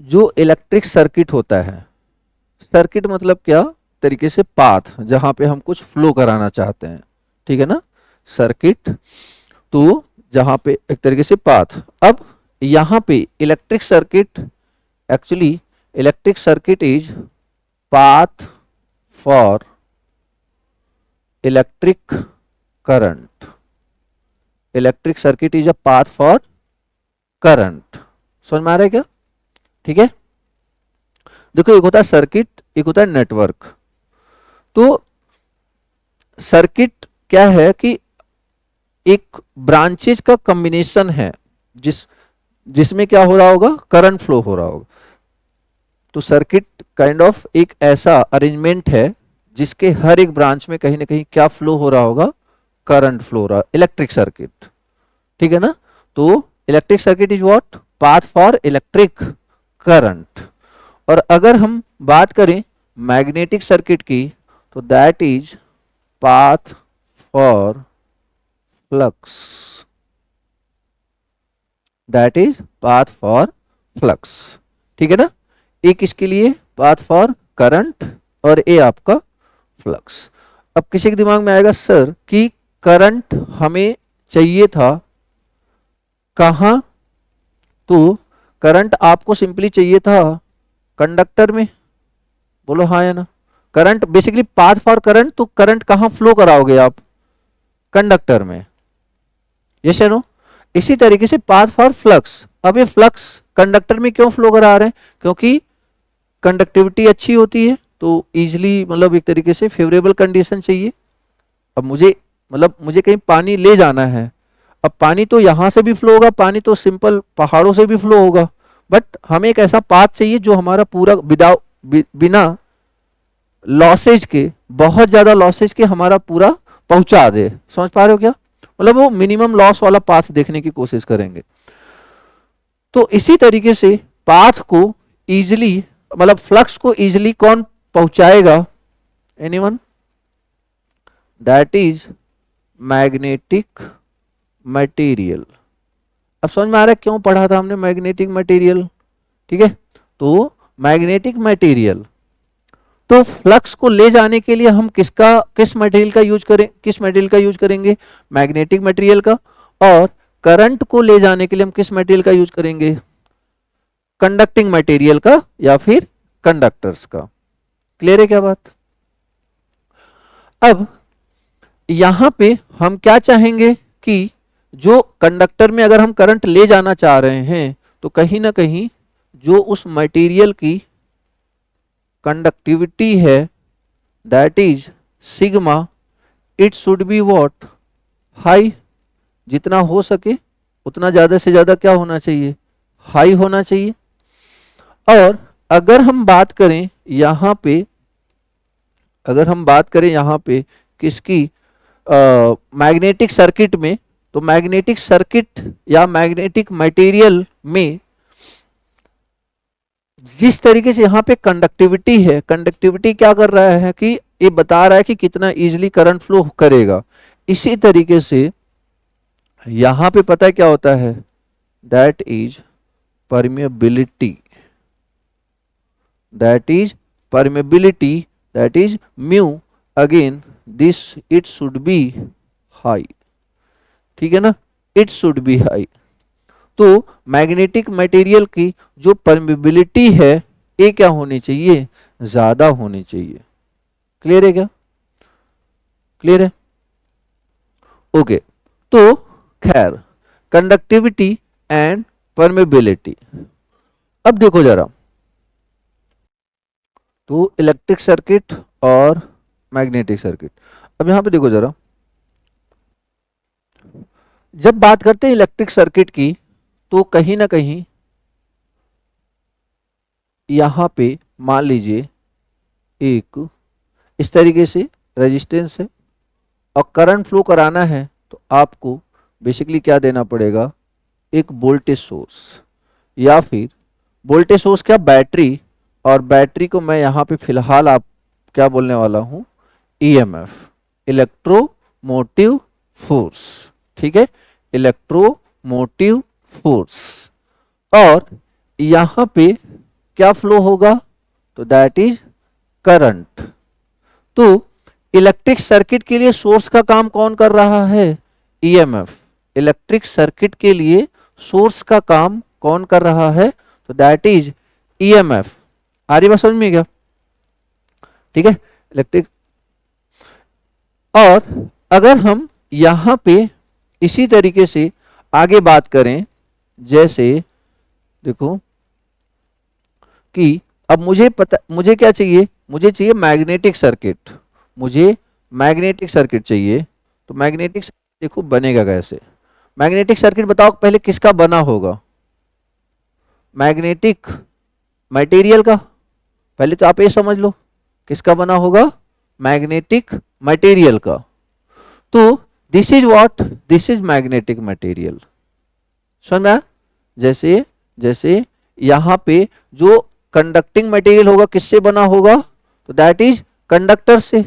जो electric circuit होता है, सर्किट मतलब क्या तरीके से पाथ, जहां पे हम कुछ फ्लो कराना चाहते हैं, ठीक है ना, सर्किट, तो जहां पे एक तरीके से पाथ। अब यहाँ पे electric circuit, actually electric circuit is path for electric current. Electric circuit is a path for current. समझ में आ रहा है क्या? ठीक है। देखो, एक होता है सर्किट, एक होता है नेटवर्क। तो सर्किट क्या है कि एक ब्रांचेज का कॉम्बिनेशन है, जिसमें क्या हो रहा होगा, करंट फ्लो हो रहा होगा। तो सर्किट काइंड ऑफ एक ऐसा अरेंजमेंट है जिसके हर एक ब्रांच में कहीं ना कहीं क्या फ्लो हो रहा होगा, करंट फ्लो हो रहा, इलेक्ट्रिक सर्किट, ठीक है ना। तो electric circuit is what, path for electric current. और अगर हम बात करें मैग्नेटिक सर्किट की, तो that is path for flux. That is path for flux, ठीक है ना। एक इसके लिए पाथ फॉर करंट और ए आपका फ्लक्स। अब किसी के दिमाग में आएगा सर कि करंट हमें चाहिए था कहां, तो करंट आपको सिंपली चाहिए था कंडक्टर में, बोलो हाँ या ना। Current basically path for current, तो करंट कहां फ्लो कराओगे आप, कंडक्टर में, यस या नो। इसी तरीके से पाथ फॉर फ्लक्स, अब ये फ्लक्स कंडक्टर में क्यों फ्लो करा रहे हैं, क्योंकि कंडक्टिविटी अच्छी होती है, तो इजिली मतलब एक तरीके से फेवरेबल कंडीशन चाहिए। अब मुझे मतलब मुझे कहीं पानी ले जाना है, अब पानी तो यहां से भी फ्लो होगा, पानी तो सिंपल पहाड़ों से भी फ्लो होगा, बट हमें एक ऐसा पाथ चाहिए जो हमारा पूरा विदाउट बिना लॉसेज के, बहुत ज्यादा लॉसेज के हमारा पूरा पहुंचा दे। समझ पा रहे हो क्या, मतलब वो मिनिमम लॉस वाला पाथ देखने की कोशिश करेंगे। तो इसी तरीके से पाथ को इजिली, मतलब फ्लक्स को इजिली कौन पहुंचाएगा, anyone, that is magnetic material. अब समझ में आ रहा है क्यों पढ़ा था हमने मैग्नेटिक मटेरियल, ठीक है। तो मैग्नेटिक मटेरियल, तो फ्लक्स को ले जाने के लिए हम किस मटेरियल का यूज करें, किस मटेरियल का यूज करेंगे, मैग्नेटिक मटेरियल का। और करंट को ले जाने के लिए हम किस मटेरियल का यूज करेंगे, कंडक्टिंग मटेरियल का या फिर कंडक्टर्स का। क्लियर है क्या बात? अब यहां पे हम क्या चाहेंगे कि जो कंडक्टर में अगर हम करंट ले जाना चाह रहे हैं, तो कहीं ना कहीं जो उस मटेरियल की कंडक्टिविटी है, that is sigma, it should be what, high. जितना हो सके उतना ज्यादा से ज्यादा क्या होना चाहिए, हाई होना चाहिए। और अगर हम बात करें यहां पे, अगर हम बात करें यहां पे किसकी, मैग्नेटिक सर्किट में, तो मैग्नेटिक सर्किट या मैग्नेटिक मटेरियल में जिस तरीके से यहाँ पे कंडक्टिविटी है, कंडक्टिविटी क्या कर रहा है कि ये बता रहा है कि कितना इजीली करंट फ्लो करेगा। इसी तरीके से यहाँ पे पता है क्या होता है, that is permeability, that is permeability, that is mu, again this it should be high, ठीक है ना, इट शुड बी हाई। तो मैग्नेटिक मटेरियल की जो परमेबिलिटी है ये क्या होनी चाहिए, ज्यादा होनी चाहिए। क्लियर है क्या, क्लियर है, ओके। तो खैर, कंडक्टिविटी एंड परमेबिलिटी। अब देखो जरा, तो इलेक्ट्रिक सर्किट और मैग्नेटिक सर्किट। अब यहां पे देखो जरा, जब बात करते हैं इलेक्ट्रिक सर्किट की, तो कहीं ना कहीं यहां पे मान लीजिए एक इस तरीके से रेजिस्टेंस है और करंट फ्लो कराना है, तो आपको बेसिकली क्या देना पड़ेगा, एक वोल्टेज सोर्स, या फिर वोल्टेज सोर्स क्या, बैटरी। और बैटरी को मैं यहाँ पे फिलहाल आप क्या बोलने वाला हूँ, ईएमएफ, इलेक्ट्रोमोटिव फोर्स, ठीक है, इलेक्ट्रोमोटिव फोर्स। और यहाँ पे क्या फ्लो होगा, तो दैट इज करंट। तो इलेक्ट्रिक सर्किट के लिए सोर्स का काम कौन कर रहा है, ईएमएफ। इलेक्ट्रिक सर्किट के लिए सोर्स का काम कौन कर रहा है, तो दैट इज ईएमएफ। आ रही बात समझ में क्या, ठीक है, इलेक्ट्रिक। और अगर हम यहां पे इसी तरीके से आगे बात करें, जैसे देखो कि अब मुझे क्या चाहिए, मुझे चाहिए मैग्नेटिक सर्किट, मुझे मैग्नेटिक सर्किट चाहिए। तो मैग्नेटिक देखो बनेगा कैसे, मैग्नेटिक सर्किट बताओ पहले किसका बना होगा, मैग्नेटिक मटेरियल का। पहले तो आप ये समझ लो किसका बना होगा, मैग्नेटिक मटेरियल का। तो this is what, this is magnetic material. समझ में आया? जैसे जैसे यहां पे जो कंडक्टिंग मटेरियल होगा किससे बना होगा, तो दैट इज कंडक्टर से,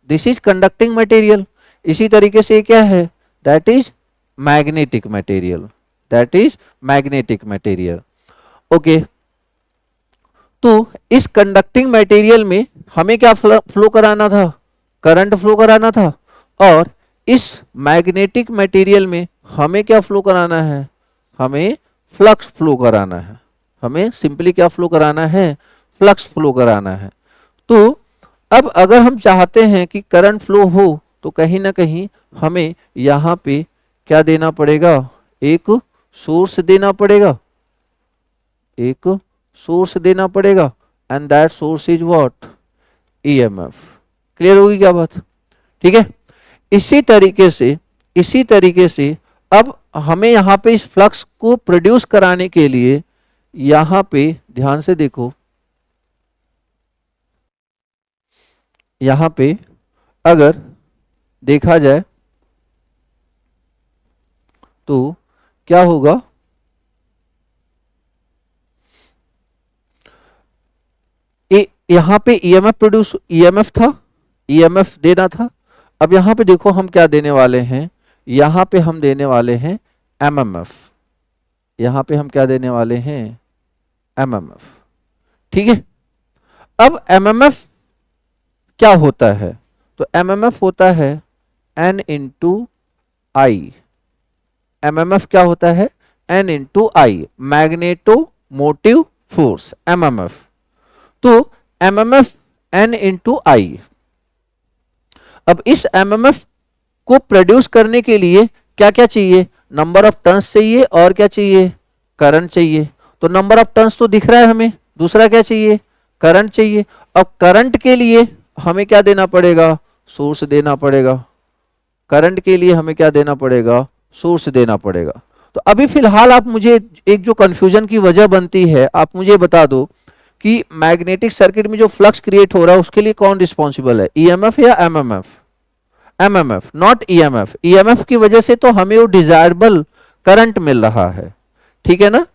दिस इज कंडक्टिंग मटेरियल। इसी तरीके से क्या है, that is magnetic material, that is magnetic material. Okay, तो इस कंडक्टिंग मटेरियल में हमें क्या फ्लो कराना था, करंट फ्लो कराना था। और इस मैग्नेटिक मटेरियल में हमें क्या फ्लो कराना है, हमें फ्लक्स फ्लो कराना है, हमें सिंपली क्या फ्लो कराना है, फ्लक्स फ्लो कराना है। तो अब अगर हम चाहते हैं कि करंट फ्लो हो तो कहीं ना कहीं हमें यहां पे क्या देना पड़ेगा, एक सोर्स देना पड़ेगा, एक सोर्स देना पड़ेगा, and that source is what, EMF. Clear होगी क्या बात, ठीक है। इसी तरीके से अब हमें यहाँ पे इस फ्लक्स को प्रोड्यूस कराने के लिए यहां पे ध्यान से देखो, यहां पे अगर देखा जाए तो क्या होगा, यहां पे ईएमएफ प्रोड्यूस, ईएमएफ था, ईएमएफ देना था। अब यहां पे देखो हम क्या देने वाले हैं, यहां पे हम देने वाले हैं एमएमएफ, यहां पे हम क्या देने वाले हैं, एमएमएफ, ठीक है। अब एमएमएफ क्या होता है, तो एमएमएफ होता है एन इंटू आई, एमएमएफ क्या होता है, एन इंटू आई, मैग्नेटो मोटिव फोर्स, एमएमएफ। तो एमएमएफ एन इंटू आई। अब इस एमएमएफ को प्रोड्यूस करने के लिए क्या क्या चाहिए, नंबर ऑफ टर्न्स चाहिए, और क्या चाहिए, करंट चाहिए। तो नंबर ऑफ टर्न्स तो दिख रहा है हमें, दूसरा क्या चाहिए, करंट चाहिए। अब करंट के लिए हमें क्या देना पड़ेगा, सोर्स देना पड़ेगा, करंट के लिए हमें क्या देना पड़ेगा, सोर्स देना पड़ेगा। तो अभी फिलहाल आप मुझे एक जो कंफ्यूजन की वजह बनती है, आप मुझे बता दो कि मैग्नेटिक सर्किट में जो फ्लक्स क्रिएट हो रहा है उसके लिए कौन रिस्पॉन्सिबल है, ईएमएफ या MMF, MMF not EMF. EMF की वजह से तो हमें वो डिजायरेबल करंट मिल रहा है, ठीक है ना।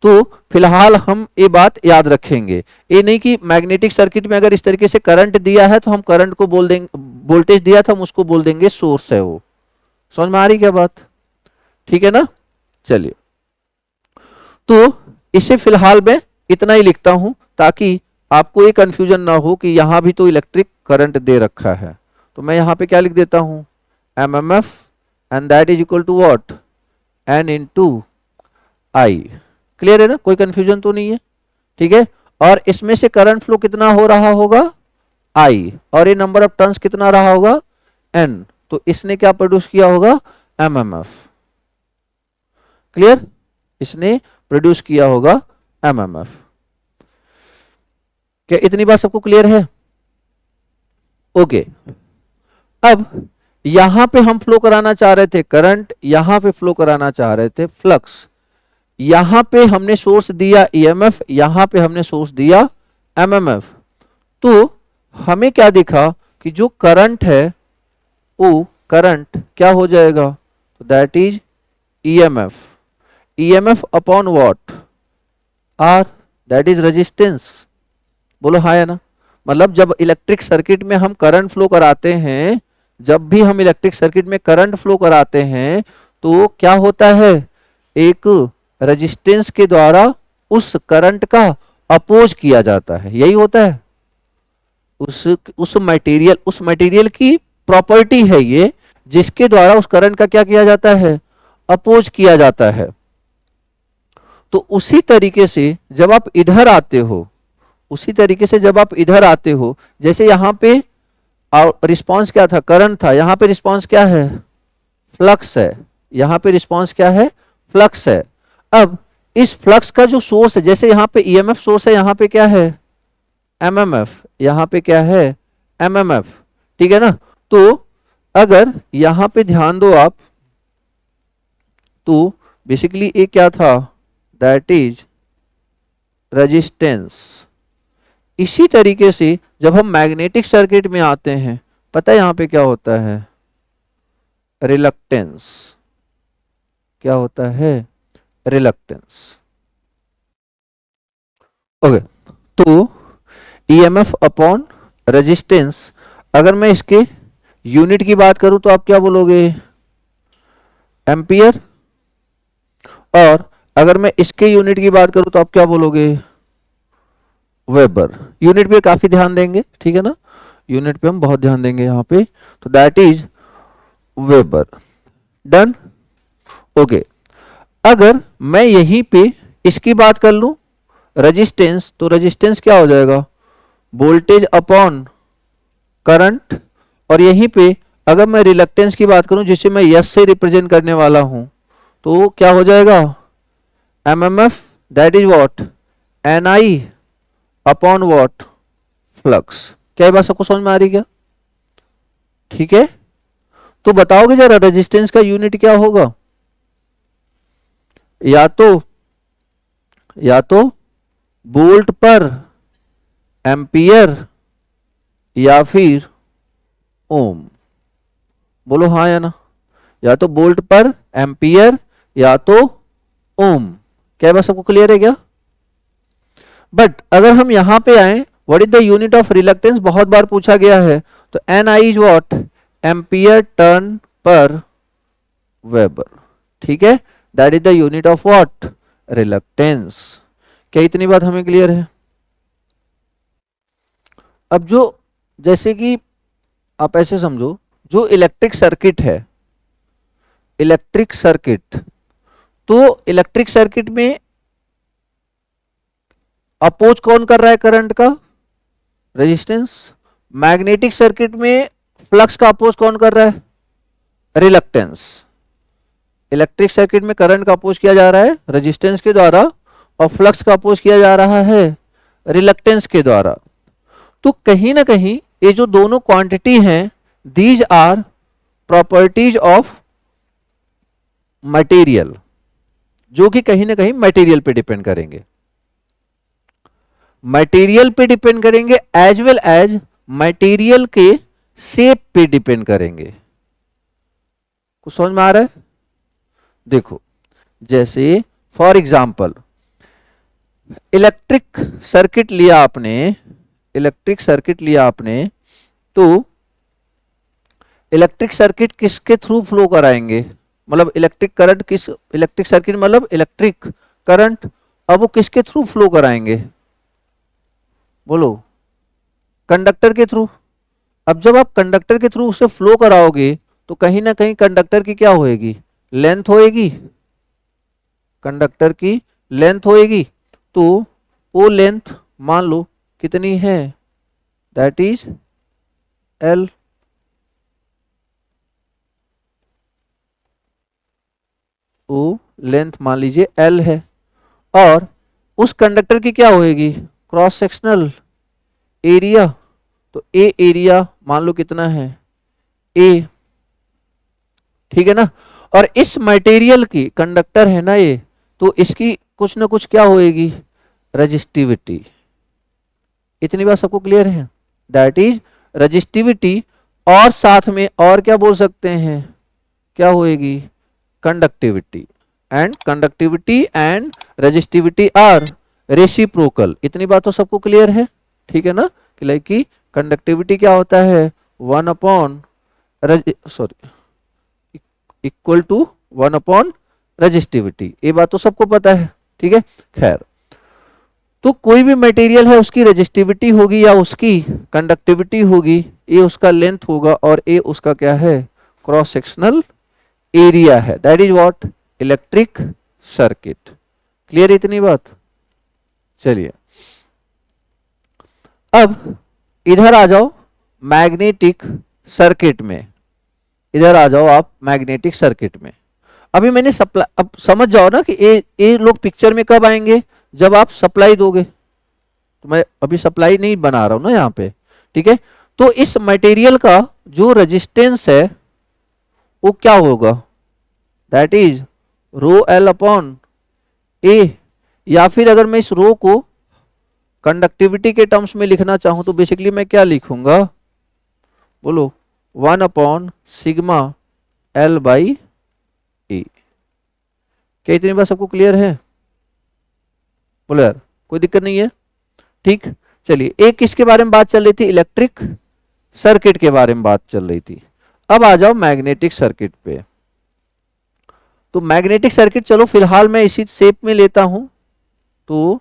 तो फिलहाल हम ये बात याद रखेंगे, ये नहीं कि मैग्नेटिक सर्किट में अगर इस तरीके से करंट दिया है तो हम करंट को बोल देंगे, वोल्टेज दिया था हम उसको बोल देंगे सोर्स है वो। समझ में आ रही क्या बात, ठीक है ना। चलिए, तो इसे फिलहाल मैं इतना ही लिखता हूं ताकि आपको ये कंफ्यूजन ना हो कि यहां भी तो इलेक्ट्रिक करंट दे रखा है। तो मैं यहां पे क्या लिख देता हूं, MMF and that is equal to what, N into I. Clear है ना, कोई कंफ्यूजन तो नहीं है, ठीक है। और इसमें से करंट फ्लो कितना हो रहा होगा, आई, और ये नंबर ऑफ टर्न्स कितना रहा होगा, एन। तो इसने क्या प्रोड्यूस किया होगा, एमएमएफ। क्लियर, इसने प्रोड्यूस किया होगा एमएमएफ। क्या इतनी बात सबको क्लियर है, ओके। अब यहां पे हम फ्लो कराना चाह रहे थे करंट, यहां पे फ्लो कराना चाह रहे थे फ्लक्स। यहां पे हमने सोर्स दिया ईएमएफ, यहां पे हमने सोर्स दिया एमएमएफ। तो हमें क्या दिखा कि जो करंट है वो करंट क्या हो जाएगा, that is EMF, EMF upon what, R, that is resistance. बोलो हाँ है ना। मतलब जब इलेक्ट्रिक सर्किट में हम करंट फ्लो कराते हैं, जब भी हम इलेक्ट्रिक सर्किट में करंट फ्लो कराते हैं तो क्या होता है, एक रेजिस्टेंस के द्वारा उस करंट का अपोज किया जाता है, यही होता है। उस मटेरियल की प्रॉपर्टी है ये, जिसके द्वारा उस करंट का क्या किया जाता है, अपोज किया जाता है। तो उसी तरीके से जब आप इधर आते हो, उसी तरीके से जब आप इधर आते हो, जैसे यहां पे रिस्पांस क्या था, करंट था, यहां पे रिस्पांस क्या है, फ्लक्स है। यहां पे रिस्पांस क्या है, फ्लक्स है। अब इस फ्लक्स का जो सोर्स है, जैसे यहां पे ईएमएफ सोर्स है, यहां पे क्या है, एमएमएफ, यहां पे क्या है, एमएमएफ, ठीक है ना। तो अगर यहां पे ध्यान दो आप, तो बेसिकली ये क्या था, दैट इज रेजिस्टेंस। इसी तरीके से जब हम मैग्नेटिक सर्किट में आते हैं, पता है यहां पे क्या होता है, रिलक्टेंस। क्या होता है, रिलक्टेंस। ओके, तो ईएमएफ अपॉन रेजिस्टेंस, अगर मैं इसके यूनिट की बात करूं तो आप क्या बोलोगे, एम्पियर। और अगर मैं इसके यूनिट की बात करूं तो आप क्या बोलोगे, वेबर। यूनिट पे काफी ध्यान देंगे, ठीक है ना, यूनिट पे हम बहुत ध्यान देंगे यहाँ पे। तो that is weber. Done. Okay, अगर मैं यहीं पे इसकी बात कर लूं रेजिस्टेंस, तो रेजिस्टेंस क्या हो जाएगा, वोल्टेज अपॉन करंट। और यहीं पे अगर मैं रिलक्टेंस की बात करूं, जिसे मैं यस से रिप्रेजेंट करने वाला हूं, तो क्या हो जाएगा, MMF, that is what, NI upon what, flux. क्या ये बात सबको समझ में आ रही क्या, ठीक है। तो बताओगे जरा रेजिस्टेंस का यूनिट क्या होगा, या तो वोल्ट पर एम्पियर या फिर ओम। बोलो हाँ या ना, या तो वोल्ट पर एम्पियर या तो ओम। क्या बात सबको क्लियर है क्या। बट अगर हम यहां पे आए, what is the unit of reluctance, बहुत बार पूछा गया है, तो N I is what, ampere turn per weber, ठीक है। That is the unit of what, reluctance. क्या इतनी बात हमें क्लियर है। अब जो, जैसे कि आप ऐसे समझो, जो इलेक्ट्रिक सर्किट है, इलेक्ट्रिक सर्किट, तो इलेक्ट्रिक सर्किट में अपोज कौन कर रहा है करंट का, रेजिस्टेंस। मैग्नेटिक सर्किट में फ्लक्स का अपोज कौन कर रहा है, रिलक्टेंस। इलेक्ट्रिक सर्किट में करंट का अपोज किया जा रहा है रेजिस्टेंस के द्वारा, और फ्लक्स का अपोज किया जा रहा है रिलक्टेंस के द्वारा। तो कहीं ना कहीं ये जो दोनों क्वांटिटी हैं, these are properties of material, जो कि कहीं ना कहीं मटेरियल पे डिपेंड करेंगे, मटेरियल पे डिपेंड करेंगे, एज वेल एज मटेरियल के शेप पे डिपेंड करेंगे। कुछ समझ में आ रहा है। देखो, जैसे फॉर एग्जाम्पल इलेक्ट्रिक सर्किट लिया आपने, इलेक्ट्रिक सर्किट लिया आपने, तो इलेक्ट्रिक सर्किट किसके थ्रू फ्लो कराएंगे, मतलब इलेक्ट्रिक करंट किस, इलेक्ट्रिक सर्किट मतलब इलेक्ट्रिक करंट, अब वो किसके थ्रू फ्लो कराएंगे, बोलो, कंडक्टर के थ्रू। अब जब आप कंडक्टर के थ्रू उसे फ्लो कराओगे, तो कहीं ना कहीं कंडक्टर की क्या होएगी, लेंथ होएगी, कंडक्टर की लेंथ होएगी। तो वो लेंथ मान लो कितनी है, दैट इज एल। वो लेंथ मान लीजिए एल है, और उस कंडक्टर की क्या होएगी, क्रॉस सेक्शनल एरिया। तो ए एरिया मान लो कितना है, ए, ठीक है ना। और इस मटेरियल की, कंडक्टर है ना ये, तो इसकी कुछ ना कुछ क्या होएगी, रजिस्टिविटी। इतनी बात सबको क्लियर है, दैट इज रजिस्टिविटी। और साथ में और क्या बोल सकते हैं, क्या होएगी, conductivity. And conductivity and resistivity are reciprocal. इतनी बात तो सबको क्लियर है, ठीक है ना, कि लाइक की कंडक्टिविटी क्या होता है, 1 upon sorry equal to 1 upon resistivity. ये बात तो सबको पता है, ठीक है। खैर, तो कोई भी मटेरियल है उसकी रेजिस्टिविटी होगी या उसकी कंडक्टिविटी होगी, ये उसका लेंथ होगा और ये उसका क्या है, क्रॉस सेक्शनल एरिया है। That is what, electric circuit. Clear इतनी बात? चलिए अब इधर आ जाओ मैग्नेटिक सर्किट में, इधर आ जाओ आप मैग्नेटिक सर्किट में। अभी मैंने सप्लाई, अब समझ जाओ ना कि ये लोग पिक्चर में कब आएंगे, जब आप सप्लाई दोगे। तो मैं अभी सप्लाई नहीं बना रहा हूं ना यहाँ पे, ठीक है। तो इस मटेरियल का जो रेजिस्टेंस है वो क्या होगा, that is rho L upon A, या फिर अगर मैं इस रो को कंडक्टिविटी के टर्म्स में लिखना चाहूं तो बेसिकली मैं क्या लिखूंगा, बोलो, 1 अपॉन सिग्मा एल बाई ए। क्या इतनी बात सबको क्लियर है? बोलो यार, कोई दिक्कत नहीं है, ठीक। चलिए, एक किसके बारे में बात चल रही थी, इलेक्ट्रिक सर्किट के बारे में बात चल रही थी। अब आ जाओ मैग्नेटिक सर्किट पे। तो मैग्नेटिक सर्किट चलो फिलहाल मैं इसी शेप में लेता हूं। तो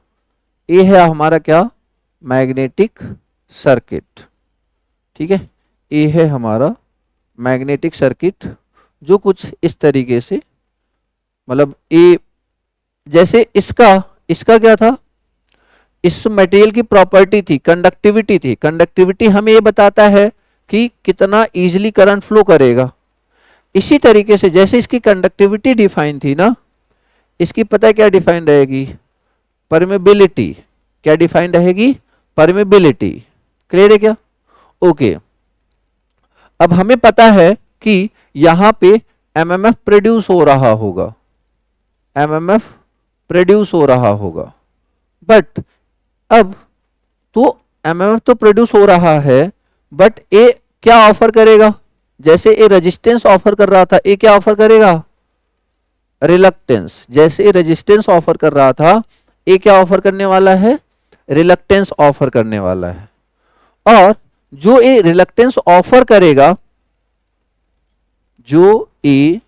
ये है हमारा क्या, मैग्नेटिक सर्किट, ठीक है। ये है हमारा मैग्नेटिक सर्किट जो कुछ इस तरीके से, मतलब ये जैसे इसका क्या था, इस मटेरियल की प्रॉपर्टी थी कंडक्टिविटी थी। कंडक्टिविटी हमें ये बताता है कि कितना इजीली करंट फ्लो करेगा। इसी तरीके से जैसे इसकी कंडक्टिविटी डिफाइन थी ना, इसकी पता है क्या डिफाइन रहेगी, परमेबिलिटी। क्या डिफाइन रहेगी, परमेबिलिटी। क्लियर है क्या? ओके। अब हमें पता है कि यहां पे एमएमएफ प्रोड्यूस हो रहा होगा, एमएमएफ प्रोड्यूस हो रहा होगा। बट अब तो एमएमएफ तो प्रोड्यूस हो रहा है, बट ये क्या ऑफर करेगा, जैसे ये रेजिस्टेंस ऑफर कर रहा था, ये क्या ऑफर करेगा, रिलक्टेंस। जैसे ये रेजिस्टेंस ऑफर कर रहा था, ये क्या ऑफर करने वाला है, रिलक्टेंस ऑफर करने वाला है। और जो ये रिलक्टेंस ऑफर करेगा, जो ये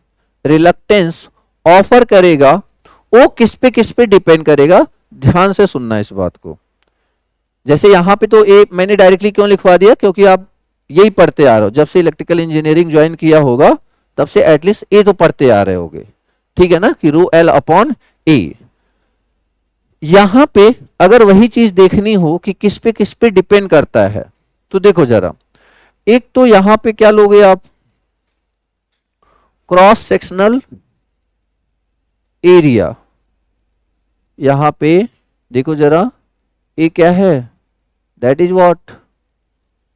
रिलक्टेंस ऑफर करेगा, वो किस पे डिपेंड करेगा। ध्यान से सुनना इस बात को। जैसे यहां पे तो ये मैंने डायरेक्टली क्यों लिखवा दिया, क्योंकि आप यही पढ़ते आ रहे हो, जब से इलेक्ट्रिकल इंजीनियरिंग ज्वाइन किया होगा तब से एटलीस्ट ए तो पढ़ते आ रहे होगे, ठीक है ना, कि रो एल अपॉन ए। यहां पे अगर वही चीज देखनी हो कि किस पे डिपेंड करता है, तो देखो जरा, एक तो यहां पे क्या लोगे आप, क्रॉस सेक्शनल एरिया। यहां पे देखो जरा, ये क्या है, that is what,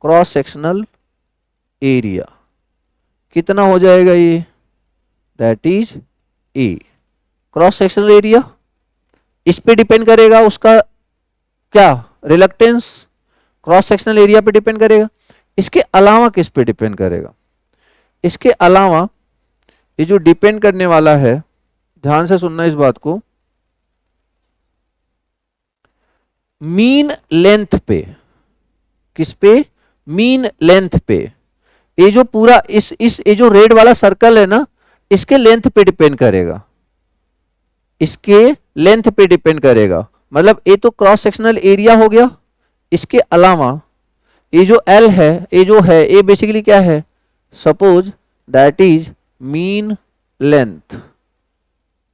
cross sectional area. कितना हो जाएगा ये, that is a. Cross sectional area इस पे डिपेंड करेगा, उसका क्या, रिलक्टेंस क्रॉस सेक्शनल एरिया पे डिपेंड करेगा। इसके अलावा किस पे डिपेंड करेगा, इसके अलावा ये जो डिपेंड करने वाला है, ध्यान से सुनना इस बात को, मीन लेंथ पे। किस पे, मीन लेंथ पे। ये जो पूरा ये जो रेड वाला सर्कल है ना, इसके लेंथ पे डिपेंड करेगा, इसके लेंथ पे डिपेंड करेगा। मतलब ये तो क्रॉस सेक्शनल एरिया हो गया, इसके अलावा ये जो एल है, ये जो है, ये बेसिकली क्या है, suppose that is mean length.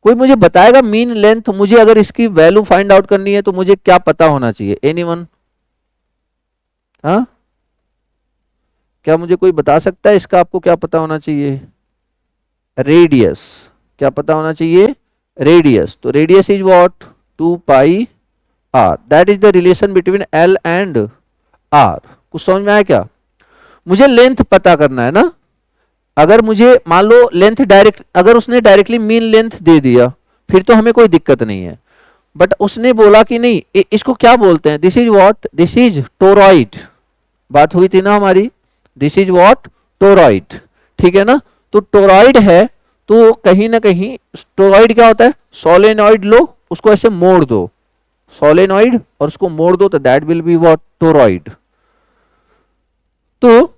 कोई मुझे बताएगा मीन लेंथ, मुझे अगर इसकी वैल्यू फाइंड आउट करनी है तो मुझे क्या पता होना चाहिए, एनीवन? हाँ, क्या मुझे कोई बता सकता है इसका, आपको क्या पता होना चाहिए? रेडियस। क्या पता होना चाहिए? रेडियस। तो radius is what, 2 pi R. That is the relation between L and R. कुछ समझ में आया क्या? मुझे लेंथ पता करना है ना। अगर मुझे मान लो लेंथ डायरेक्ट, अगर उसने डायरेक्टली मीन लेंथ दे दिया फिर तो हमें कोई दिक्कत नहीं है, बट उसने बोला कि नहीं, इसको क्या बोलते हैं, this is what, this is toroid. बात हुई थी ना हमारी, दिस इज व्हाट, टोरॉइड, ठीक है ना। तो टोरॉइड है तो कहीं ना कहीं टोरॉइड क्या होता है, सोलेनॉइड लो, उसको ऐसे मोड़ दो, सोलेनॉइड, और उसको मोड़ दो तो that will be what, toroid. तो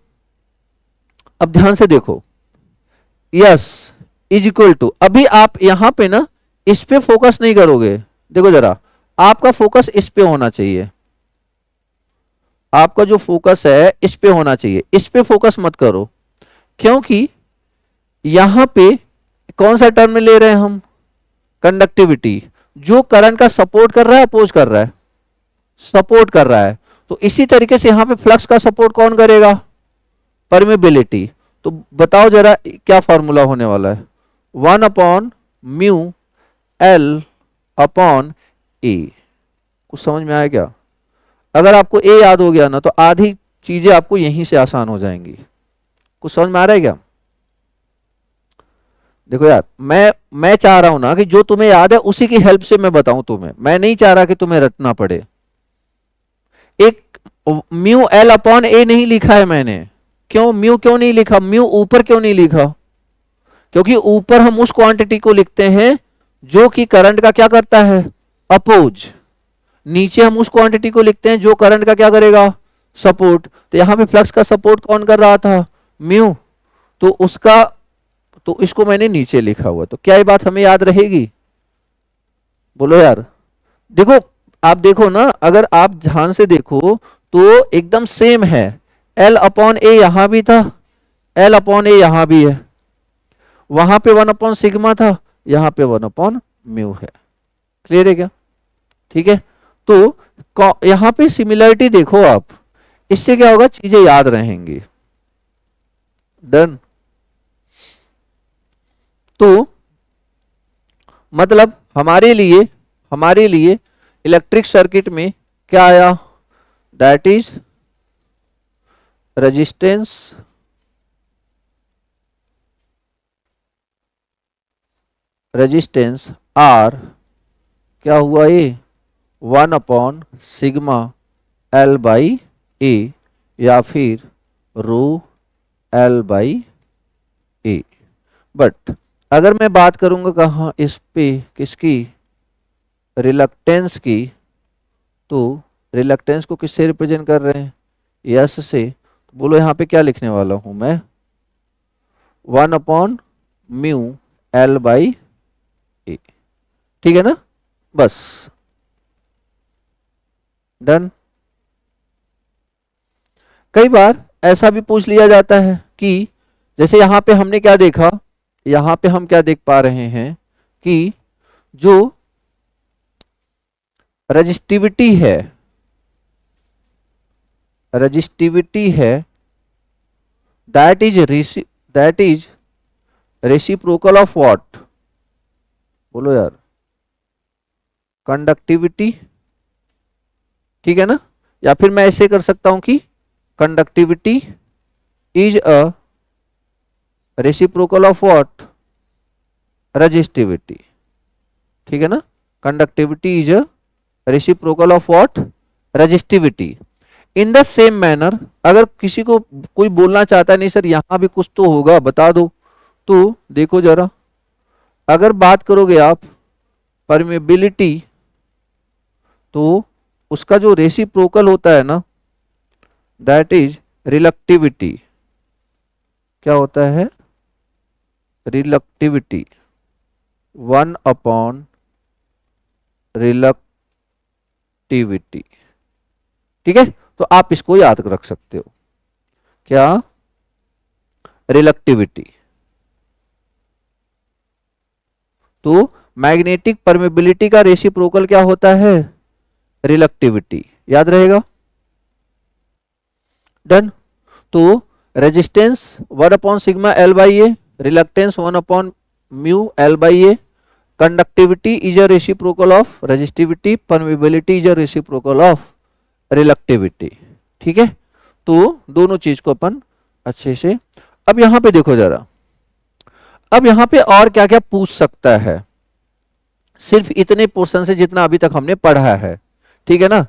अब ध्यान से देखो, यस इज इक्वल टू, अभी आप यहां पे ना इस पे फोकस नहीं करोगे। देखो जरा, आपका फोकस इस पे होना चाहिए, आपका जो फोकस है इस पे होना चाहिए, इस पे फोकस मत करो, क्योंकि यहां पे कौन सा टर्म ले रहे हैं हम, कंडक्टिविटी, जो करंट का सपोर्ट कर रहा है अपोज कर रहा है, सपोर्ट कर रहा है। तो इसी तरीके से यहां पे फ्लक्स का सपोर्ट कौन करेगा, परमेबिलिटी। तो बताओ जरा क्या फॉर्मूला होने वाला है, 1/μ L/A। कुछ समझ में आया क्या? अगर आपको ए याद हो गया ना तो आधी चीजें आपको यहीं से आसान हो जाएंगी। कुछ समझ में आ रहा है क्या? देखो यार, मैं चाह रहा हूं ना कि जो तुम्हें याद है उसी की हेल्प से मैं बताऊं तुम्हें, मैं नहीं चाह रहा कि तुम्हें रटना पड़े। एक μL/A नहीं लिखा है मैंने, क्यों म्यू क्यों नहीं लिखा, म्यू ऊपर क्यों नहीं लिखा, क्योंकि ऊपर हम उस क्वांटिटी को लिखते हैं जो कि करंट का क्या करता है, अपोज। नीचे हम उस क्वांटिटी को लिखते हैं जो करंट का क्या करेगा, सपोर्ट। तो यहां पे फ्लक्स का सपोर्ट कौन कर रहा था, म्यू, तो उसका, तो इसको मैंने नीचे लिखा हुआ। तो क्या ये बात हमें याद रहेगी, बोलो यार? देखो, आप देखो ना, अगर आप ध्यान से देखो तो एकदम सेम है, L/A यहां भी था, L/A यहां भी है, वहां पे 1/σ था, यहां पे 1/μ है। क्लियर है क्या? ठीक है, तो यहां पे सिमिलरिटी देखो आप, इससे क्या होगा, चीजें याद रहेंगी। डन। तो मतलब हमारे लिए इलेक्ट्रिक सर्किट में क्या आया, दैट इज रेजिस्टेंस आर, क्या हुआ ये, 1/σ/L/A या फिर ρL/A। बट अगर मैं बात करूंगा कहाँ इस पे, किसकी, रिलक्टेंस की, तो रिलक्टेंस को किससे रिप्रेजेंट कर रहे हैं, यस से। बोलो यहाँ पे क्या लिखने वाला हूं मैं, 1/μL/A। ठीक है ना, बस। डन। कई बार ऐसा भी पूछ लिया जाता है कि जैसे यहां पे हमने क्या देखा, यहां पे हम क्या देख पा रहे हैं कि जो रजिस्टिविटी है that is reciprocal of what, बोलो यार, कंडक्टिविटी। ठीक है ना, या फिर मैं ऐसे कर सकता हूं कि conductivity is a reciprocal of what, resistivity. ठीक है ना, conductivity is a reciprocal of what, resistivity. In the same manner, अगर किसी को कोई बोलना चाहता है नहीं सर यहां भी कुछ तो होगा बता दो, तो देखो जरा, अगर बात करोगे आप परमेबिलिटी, तो उसका जो रेसिप्रोकल होता है ना दैट इज रिलक्टिविटी। क्या होता है, रिलक्टिविटी, 1/रिलक्टिविटी। ठीक है, तो आप इसको याद रख सकते हो, क्या, रिलक्टिविटी। तो मैग्नेटिक परमेबिलिटी का रेसिप्रोकल क्या होता है, रिलक्टिविटी, याद रहेगा। डन। तो resistance 1/σ/L/A, reluctance 1/μL/A, conductivity is a reciprocal of resistivity, permeability is a reciprocal of reluctivity. ठीक है, तो दोनों चीज को अपन अच्छे से, अब यहां पे देखो जरा, अब यहां पे और क्या क्या पूछ सकता है, सिर्फ इतने पोर्शन से जितना अभी तक हमने पढ़ा है। ठीक है ना,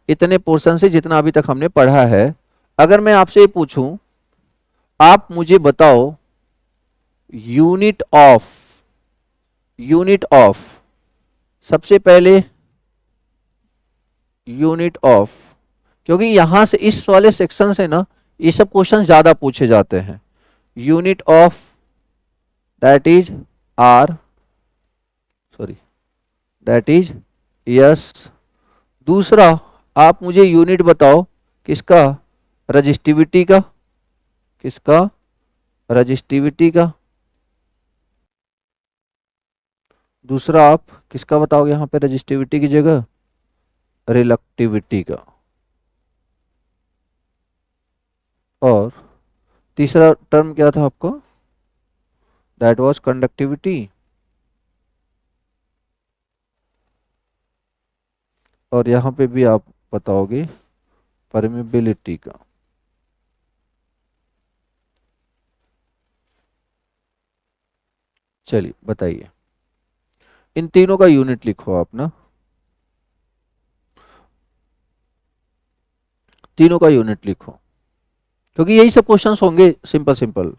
इतने पोर्शन से जितना अभी तक हमने पढ़ा है, अगर मैं आपसे पूछूं, आप मुझे बताओ यूनिट ऑफ, सबसे पहले यूनिट ऑफ, क्योंकि यहां से इस वाले सेक्शन से ना ये सब क्वेश्चन ज्यादा पूछे जाते हैं। Unit of that is R, sorry that is yes दूसरा आप मुझे यूनिट बताओ किसका, रजिस्टिविटी का, किसका, रजिस्टिविटी का। दूसरा आप किसका बताओगे यहाँ पे रजिस्टिविटी की जगह, रिलक्टिविटी का। और तीसरा टर्म क्या था आपका, दैट वाज कंडक्टिविटी। और यहाँ पे भी आप बताओगे परमेबिलिटी का। चलिए बताइए, इन तीनों का यूनिट लिखो आप ना, तीनों का यूनिट लिखो, क्योंकि यही सब क्वेश्चंस होंगे सिंपल सिंपल।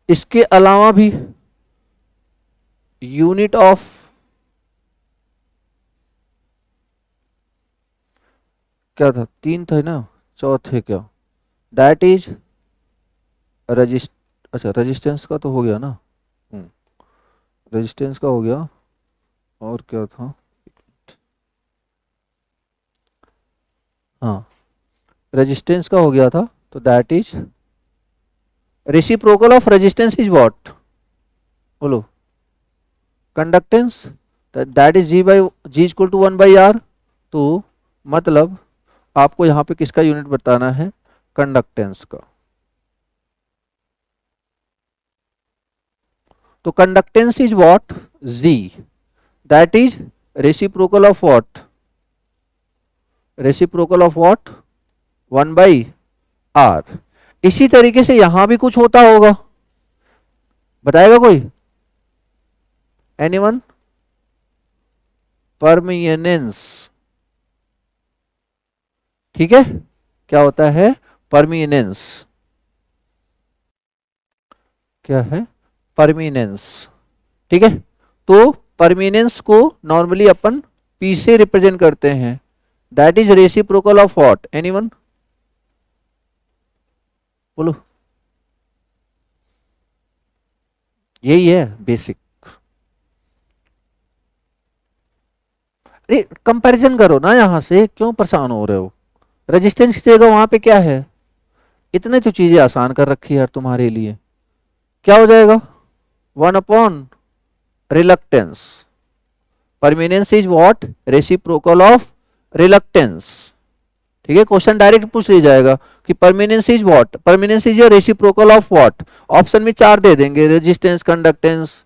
इसके अलावा भी यूनिट ऑफ, क्या था, तीन था ना, चौथे क्या, दैट इज रजिस्ट, अच्छा रेजिस्टेंस का तो हो गया ना, रेजिस्टेंस का हो गया, और क्या था, हाँ रेजिस्टेंस का हो गया था, तो that is reciprocal of resistance is what, बोलो, conductance, that is G by G equal to 1/r। तो मतलब आपको यहाँ पे किसका यूनिट बताना है, कंडक्टेंस का। तो conductance is what, G, that is reciprocal of what, reciprocal of what, 1/r। इसी तरीके से यहां भी कुछ होता होगा, बताएगा कोई, एनीवन, परमिएनेंस, ठीक है, क्या होता है, परमिएनेंस, क्या है, परमिनेंस, ठीक है। तो परमिनेंस को नॉर्मली अपन पी से रिप्रेजेंट करते हैं, that is reciprocal of what, anyone, बोलो, यही है बेसिक। अरे कंपैरिजन करो ना, यहां से क्यों परेशान हो रहे हो, रेजिस्टेंस की जगह वहां पे क्या है, इतने तो चीजें आसान कर रखी है यार तुम्हारे लिए। क्या हो जाएगा, 1/, reluctance, permeance is what, reciprocal of reluctance, ठीक है। क्वेश्चन डायरेक्ट पूछ लिया जाएगा कि permeance is what, permeance is reciprocal of what, option में 4 दे देंगे, रेजिस्टेंस, कंडक्टेंस,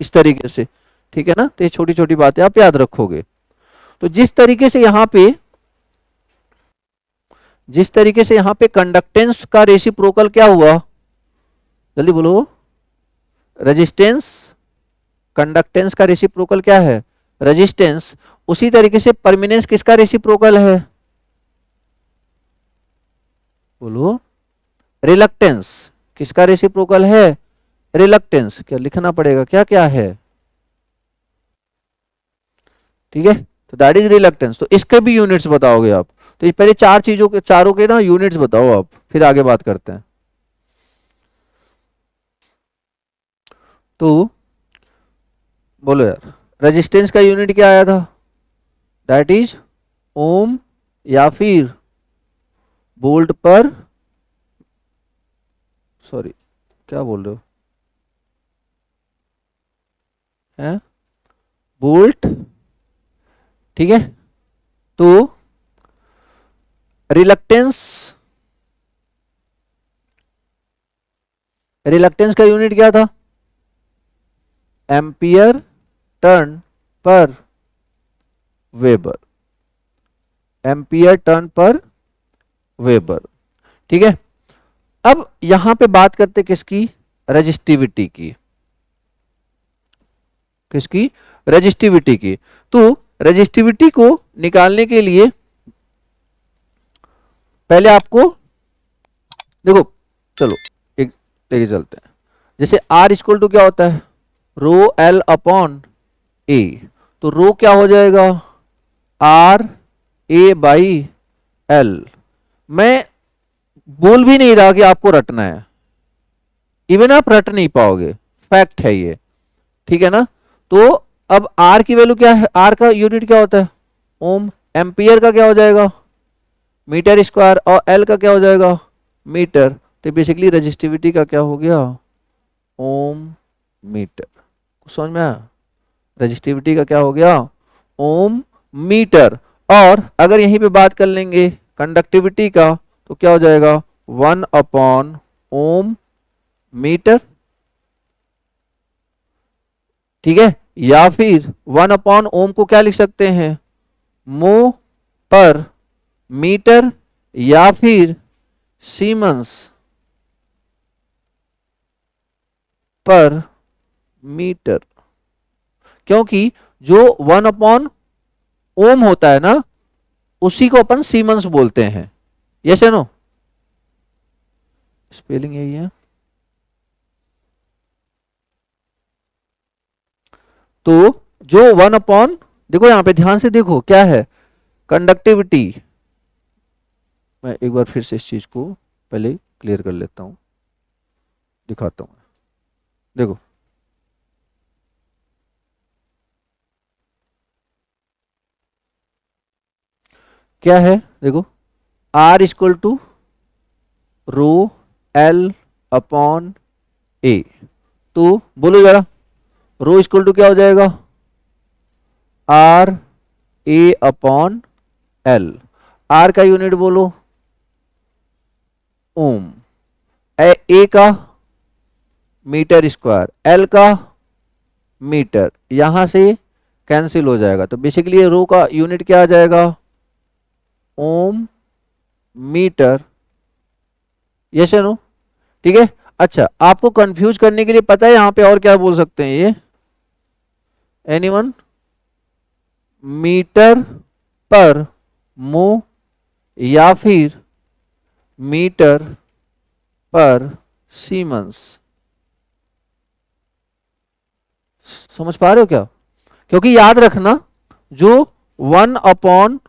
इस तरीके से, ठीक है ना। तो ये छोटी छोटी बातें आप याद रखोगे। तो जिस तरीके से यहाँ पे, जिस तरीके से यहाँ पे कंडक्टेंस का रेसिप्रोकल क्या हुआ, जल्दी बोलो, रेजिस्टेंस, कंडक्टेंस का रेसिप्रोकल क्या है, रेजिस्टेंस, उसी तरीके से परमिनेंस किसका रेसिप्रोकल है, बोलो, रिलक्टेंस, किसका रेसिप्रोकल है, रिलक्टेंस, क्या लिखना पड़ेगा, क्या क्या है, ठीक है। तो दैट इज रिलक्टेंस। तो इसके भी यूनिट्स बताओगे आप, तो ये पहले चार चीजों के, चारों के ना यूनिट्स बताओ आप, फिर आगे बात करते हैं। तो बोलो यार, रेजिस्टेंस का यूनिट क्या आया था, दैट इज ओम, या फिर वोल्ट पर, सॉरी क्या बोल रहे हो, हैं, वोल्ट, ठीक है। तो रिलक्टेंस, रिलक्टेंस का यूनिट क्या था, ampere turn per weber, ampere turn per weber, ठीक है। अब यहां पे बात करते किसकी, रजिस्टिविटी की, किसकी, रजिस्टिविटी की। तो रजिस्टिविटी को निकालने के लिए पहले आपको देखो, चलो एक लेके चलते हैं। जैसे R इक्वल टू क्या होता है, रो L अपॉन ए, तो रो क्या हो जाएगा, R A बाई L। मैं बोल भी नहीं रहा कि आपको रटना है, इवन आप रट नहीं पाओगे, फैक्ट है ये, ठीक है ना। तो अब आर की वैल्यू क्या है, आर का यूनिट क्या होता है ओम, एम्पियर का क्या हो जाएगा मीटर स्क्वायर, और एल का क्या हो जाएगा मीटर। तो बेसिकली रेजिस्टिविटी का क्या हो गया ओम मीटर। समझ में आया, रेजिस्टिविटी का क्या हो गया ओम मीटर। और अगर यहीं पे बात कर लेंगे कंडक्टिविटी का तो क्या हो जाएगा 1 ओम मीटर, ठीक है। या फिर 1 ओम को क्या लिख सकते हैं मो पर मीटर, या फिर सीमेंस पर मीटर। क्योंकि जो 1 ओम होता है ना उसी को अपन सीमेंस बोलते हैं। यस या नो, स्पेलिंग यही है। तो जो 1 देखो यहां पे ध्यान से देखो क्या है कंडक्टिविटी। मैं एक बार फिर से इस चीज को पहले क्लियर कर लेता हूं, दिखाता हूं। देखो क्या है, देखो R equal to rho L upon A. तो बोलो जरा रो इक्वल टू क्या हो जाएगा R A upon L. R का यूनिट बोलो ओम, ए का मीटर स्क्वायर, एल का मीटर, यहां से कैंसिल हो जाएगा। तो बेसिकली रो का यूनिट क्या आ जाएगा ओम मीटर। यस या नो, ठीक है। अच्छा आपको कंफ्यूज करने के लिए पता है यहां पे और क्या बोल सकते हैं ये एनीवन, मीटर पर मो, या फिर मीटर पर सीमेंस। समझ पा रहे हो क्या, क्योंकि याद रखना जो 1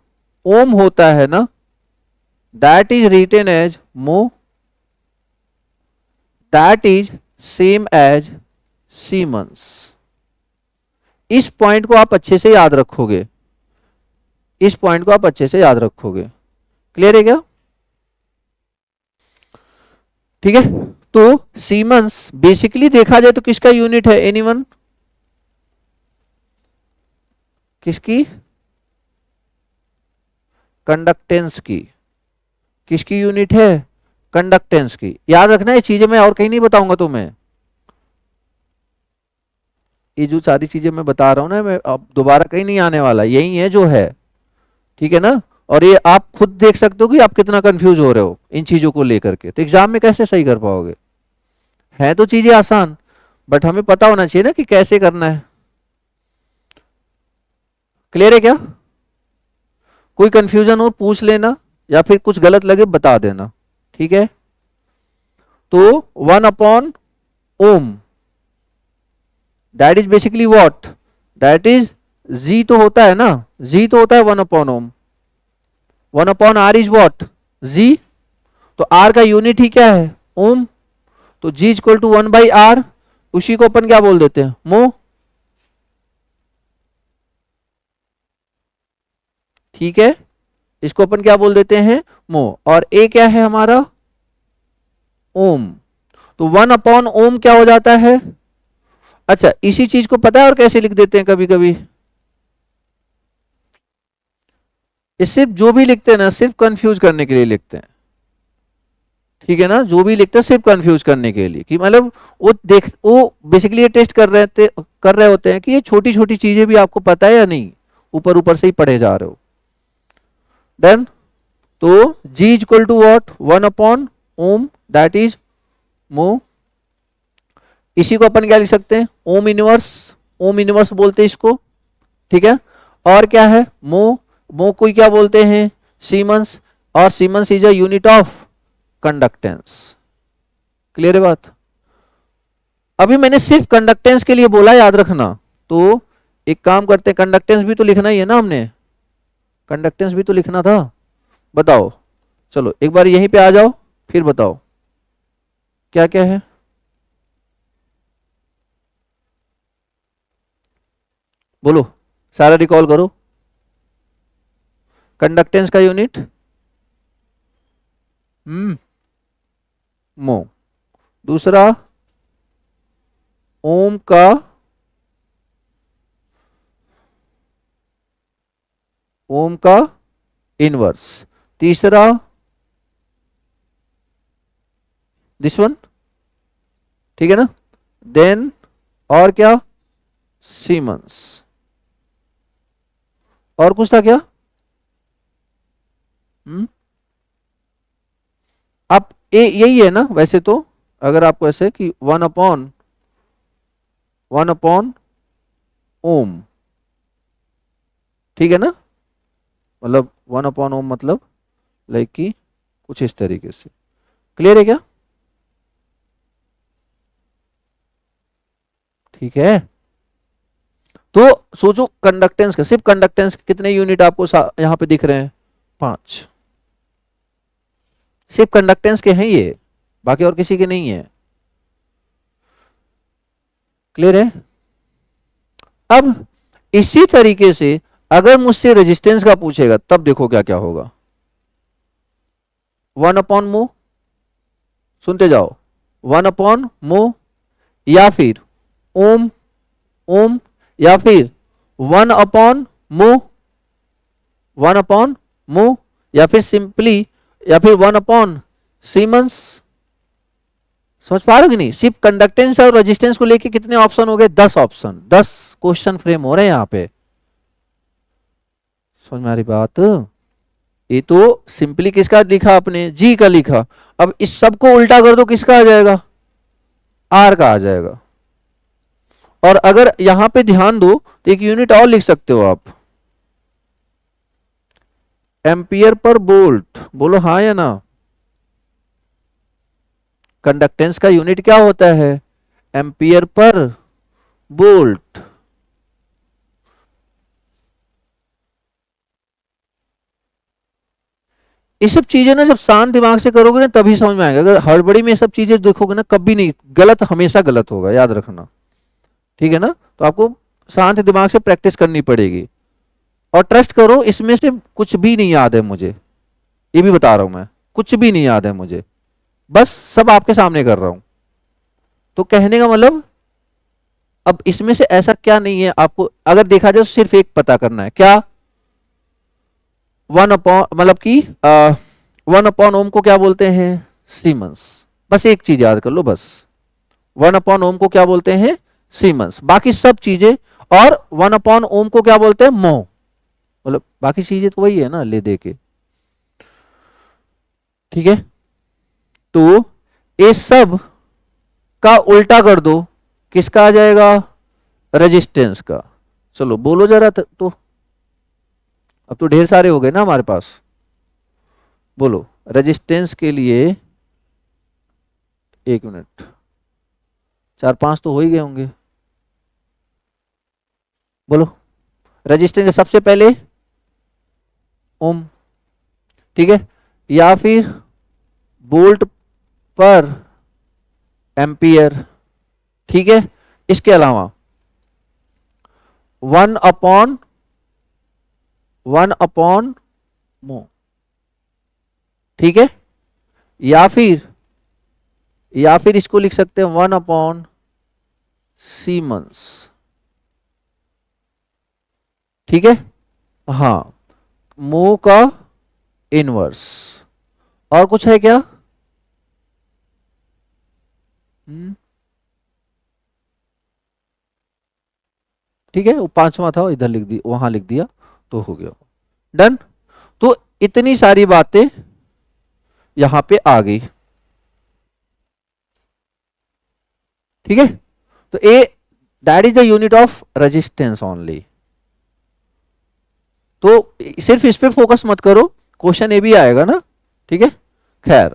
ओम होता है ना that is written as mho, that is same as siemens. इस पॉइंट को आप अच्छे से याद रखोगे, इस पॉइंट को आप अच्छे से याद रखोगे। क्लियर है क्या, ठीक है। तो सीमेंस बेसिकली देखा जाए तो किसका यूनिट है एनीवन, किसकी कंडक्टेंस की, किसकी यूनिट है कंडक्टेंस की। याद रखना ये चीजें मैं और कहीं नहीं बताऊंगा तुम्हें, ये जो सारी चीजें मैं बता रहा हूं ना मैं अब दोबारा कहीं नहीं आने वाला, यही है जो है, ठीक है ना। और ये आप खुद देख सकते हो कि आप कितना कंफ्यूज हो रहे हो इन चीजों को लेकर के, तो एग्जाम में कैसे सही कर पाओगे। है तो चीजें आसान बट हमें पता होना चाहिए ना कि कैसे करना है। क्लियर है क्या, कोई कंफ्यूजन हो पूछ लेना, या फिर कुछ गलत लगे बता देना, ठीक है। तो 1 ohm that is basically what, that is G तो होता है ना, जी तो होता है 1 ओम, 1 इज व्हाट जी। तो आर का यूनिट ही क्या है ओम, तो जी इक्वल टू 1/r, उसी को अपन क्या बोल देते हैं मो, ठीक है। इसको अपन क्या बोल देते हैं मो, और ए क्या है हमारा ओम। तो 1 ओम क्या हो जाता है। अच्छा इसी चीज को पता है और कैसे लिख देते हैं कभी कभी, ये सिर्फ जो भी लिखते हैं ना सिर्फ कंफ्यूज करने के लिए लिखते हैं, ठीक है ना। जो भी लिखते हैं सिर्फ कंफ्यूज करने के लिए कि मतलब वो बेसिकली ये टेस्ट कर रहे होते हैं कि ये छोटी छोटी चीजें भी आपको पता है या नहीं, ऊपर ऊपर से ही पढ़े जा रहे हो। डन, तो G equal to what 1 ohm that is mho, इसी को अपन क्या लिख सकते हैं ओम इनवर्स, ओम इनवर्स बोलते हैं इसको, ठीक है। और क्या है मो, मो को क्या बोलते हैं सीमेंस, और siemens is a unit of conductance. Clear है बात, अभी मैंने सिर्फ कंडक्टेंस के लिए बोला याद रखना। तो एक काम करते हैं कंडक्टेंस भी तो लिखना ही है ना, हमने कंडक्टेंस भी तो लिखना था। बताओ चलो एक बार यहीं पे आ जाओ फिर बताओ क्या क्या है। बोलो, सारा रिकॉल करो। कंडक्टेंस का यूनिट मो। दूसरा ओम का इनवर्स। तीसरा दिस वन, ठीक है ना। देन और क्या, सीमेंस। और कुछ था क्या? आप यही है ना वैसे तो, अगर आपको ऐसे कि 1 अपॉन ओम, ठीक है ना, मतलब 1 अपॉन ओम मतलब लाइक कि कुछ इस तरीके से। क्लियर है क्या? ठीक है। तो सोचो कंडक्टेंस का, सिर्फ कंडक्टेंस के कितने यूनिट आपको यहां पे दिख रहे हैं? 5। सिर्फ कंडक्टेंस के हैं ये, बाकी और किसी के नहीं है। क्लियर है? अब इसी तरीके से अगर मुझसे रेजिस्टेंस का पूछेगा तब देखो क्या क्या होगा। 1 अपॉन मो, सुनते जाओ, 1 अपॉन मो, या फिर ओम, ओम, या फिर 1 अपॉन मो, 1 अपॉन मो, या फिर सिंपली, या फिर 1 अपॉन सीमेंस। समझ पा रहे हो कि नहीं? सिर्फ कंडक्टेंस और रेजिस्टेंस को लेके कितने ऑप्शन हो गए? 10 ऑप्शन, 10 क्वेश्चन फ्रेम हो रहे हैं यहां पे। समझ में आ रही बात? ये तो सिंपली किसका लिखा आपने? जी का लिखा। अब इस सब को उल्टा कर दो, किसका आ जाएगा? आर का आ जाएगा। और अगर यहां पे ध्यान दो तो एक यूनिट और लिख सकते हो आप, एम्पियर पर वोल्ट। बोलो हाँ या ना? कंडक्टेंस का यूनिट क्या होता है? Ampere per volt. ये सब चीजें ना जब शांत दिमाग से करोगे ना तभी समझ में आएगा। अगर हड़बड़ी में ये सब चीजें देखोगे ना, कभी नहीं, गलत हमेशा गलत होगा, याद रखना। ठीक है ना? तो आपको शांत दिमाग से प्रैक्टिस करनी पड़ेगी। और ट्रस्ट करो, इसमें से कुछ भी नहीं याद है मुझे, ये भी बता रहा हूं मैं, कुछ भी नहीं याद है मुझे, बस सब आपके सामने कर रहा हूं। तो कहने का मतलब, अब इसमें से ऐसा क्या नहीं है आपको अगर देखा जाए तो सिर्फ एक पता करना है, क्या? 1 अपॉन मतलब कि 1 अपॉन ओम को क्या बोलते हैं? सीमेंस। बस एक चीज याद कर लो बस, 1 अपॉन ओम को क्या बोलते हैं? सीमेंस। बाकी सब चीजें, और 1 अपॉन ओम को क्या बोलते हैं? मो। मतलब बाकी चीजें तो वही है ना, ले दे के। ठीक है, तो ये सब का उल्टा कर दो, किसका आ जाएगा? रेजिस्टेंस का। चलो बोलो जरा तो, अब तो ढेर सारे हो गए ना हमारे पास। बोलो रेजिस्टेंस के लिए, 1 मिनट, 4 5 तो हो ही गए होंगे। बोलो रेजिस्टेंस के सबसे पहले ओम, ठीक है, या फिर वोल्ट पर एम्पियर, ठीक है। इसके अलावा 1 अपॉन ठीक है, या फिर इसको लिख सकते हैं 1 अपॉन सीमेंस, ठीक है। हाँ, मो का इनवर्स। और कुछ है क्या? ठीक है, वो 5वां था, इधर लिख दिया, वहां लिख दिया तो हो गया। डन। तो इतनी सारी बातें यहां पे आ गई, ठीक है। तो A that is the unit of resistance only. तो सिर्फ इस पे फोकस मत करो, क्वेश्चन ये भी आएगा ना, ठीक है। खैर,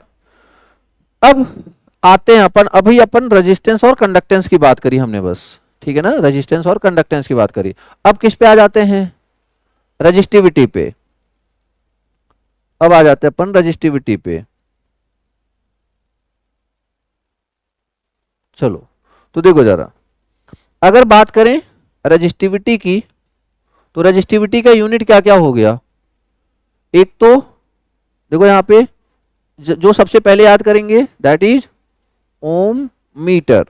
अब आते हैं अपन, अभी अपन रेजिस्टेंस और कंडक्टेंस की बात करी हमने बस, ठीक है ना, रेजिस्टेंस और कंडक्टेंस की बात करी। अब किस पे आ जाते हैं? रजिस्टिविटी पे। अब आ जाते हैं अपन रजिस्टिविटी पे। चलो, तो देखो जरा, अगर बात करें रजिस्टिविटी की, तो रेजिस्टिविटी का यूनिट क्या क्या हो गया, एक तो देखो यहाँ पे जो सबसे पहले याद करेंगे that is ohm meter,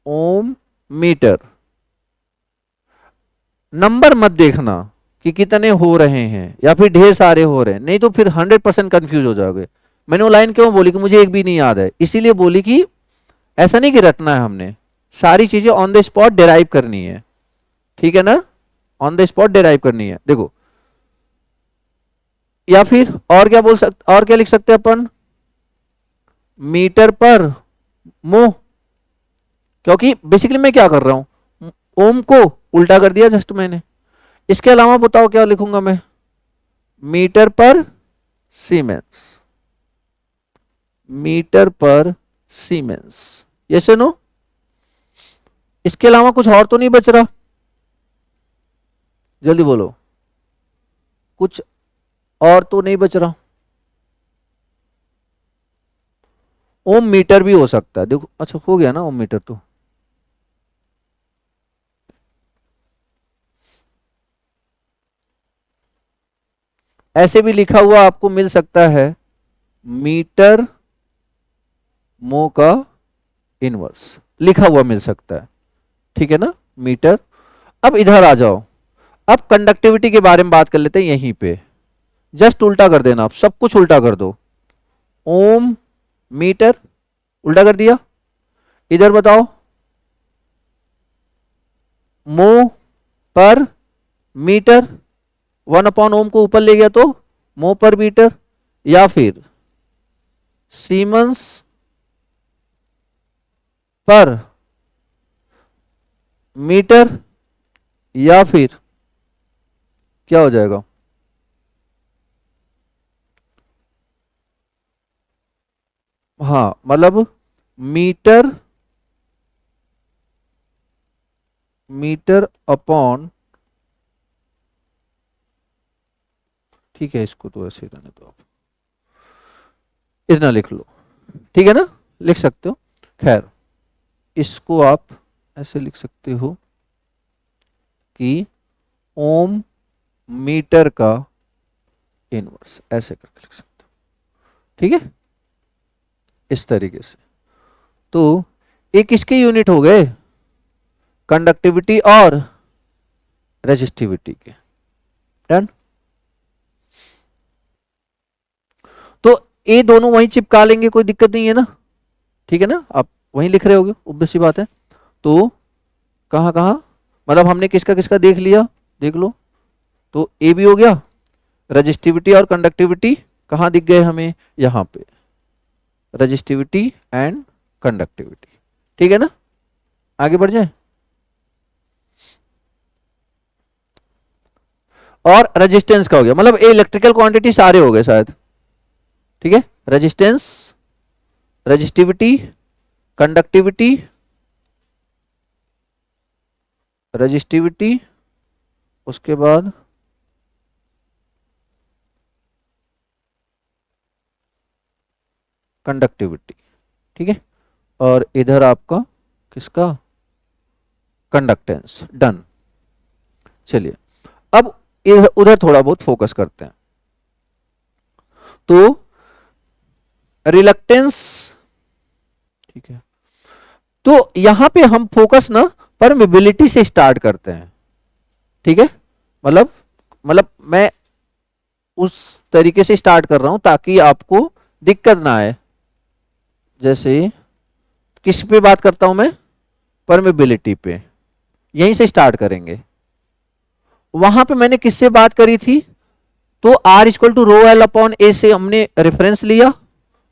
ohm meter. Number मत देखना कि कितने हो रहे हैं या फिर ढेर सारे हो रहे हैं, नहीं तो फिर 100% कंफ्यूज हो जाओगे। मैंने वो लाइन क्यों बोली कि मुझे एक भी नहीं याद है, इसीलिए बोली कि ऐसा नहीं कि रटना है, हमने सारी चीजें ऑन द स्पॉट डिराइव करनी है, ठीक है ना, ऑन द स्पॉट डिराइव करनी है। देखो या फिर और क्या बोल सकते, और क्या लिख सकते हैं अपन, मीटर पर मो, क्योंकि बेसिकली मैं क्या कर रहा हूं, ओम को उल्टा कर दिया जस्ट मैंने। इसके अलावा बताओ क्या लिखूंगा मैं, मीटर पर सीमेंस, मीटर पर सीमेंस, यस नो। इसके अलावा कुछ और तो नहीं बच रहा, जल्दी बोलो, कुछ और तो नहीं बच रहा। ओम मीटर भी हो सकता है, देखो अच्छा हो गया ना ओम मीटर तो। ऐसे भी लिखा हुआ आपको मिल सकता है, मीटर मो का इनवर्स लिखा हुआ मिल सकता है, ठीक है ना, मीटर। अब इधर आ जाओ, अब कंडक्टिविटी के बारे में बात कर लेते हैं यहीं पे। जस्ट उल्टा कर देना, आप सब कुछ उल्टा कर दो, ओम मीटर उल्टा कर दिया, इधर बताओ मो पर मीटर, 1/ओम को ऊपर ले गया तो मो पर मीटर, या फिर सीमेंस पर मीटर, या फिर क्या हो जाएगा, हाँ मतलब मीटर, मीटर अपॉन, ठीक है इसको तो ऐसे रहने दो, आप इतना लिख लो, ठीक है ना, लिख सकते हो। खैर इसको आप ऐसे लिख सकते हो कि ओम मीटर का इनवर्स, ऐसे करके लिख सकते हो, ठीक है, इस तरीके से। तो एक किसके यूनिट हो गए, कंडक्टिविटी और रेजिस्टिविटी के, डन। तो ये दोनों वहीं चिपका लेंगे, कोई दिक्कत नहीं है ना, ठीक है ना, आप वहीं लिख रहे होगे, ऑब्वियस सी बात है। तो कहाँ कहाँ, मतलब हमने किसका किसका देख लिया, देख लो, तो ए भी हो गया, रजिस्टिविटी और कंडक्टिविटी कहाँ दिख गए हमें, यहां पे रजिस्टिविटी एंड कंडक्टिविटी, ठीक है ना, आगे बढ़ जाए। और रेजिस्टेंस का हो गया, मतलब ये इलेक्ट्रिकल क्वांटिटी सारे हो गए शायद, ठीक है, रेजिस्टेंस, रजिस्टिविटी, कंडक्टिविटी, रजिस्टिविटी, उसके बाद कंडक्टिविटी, ठीक है, और इधर आपका किसका, कंडक्टेंस, डन। चलिए अब उधर थोड़ा बहुत फोकस करते हैं। तो रिलक्टेंस, ठीक है, तो यहां पे हम फोकस ना परमिबिलिटी से स्टार्ट करते हैं, ठीक है, मतलब मैं उस तरीके से स्टार्ट कर रहा हूं ताकि आपको दिक्कत ना आए। जैसे किस पे बात करता हूं मैं, परमिबिलिटी पे, यहीं से स्टार्ट करेंगे। वहां पे मैंने किससे बात करी थी, तो R equal to rho L upon A से हमने रेफरेंस लिया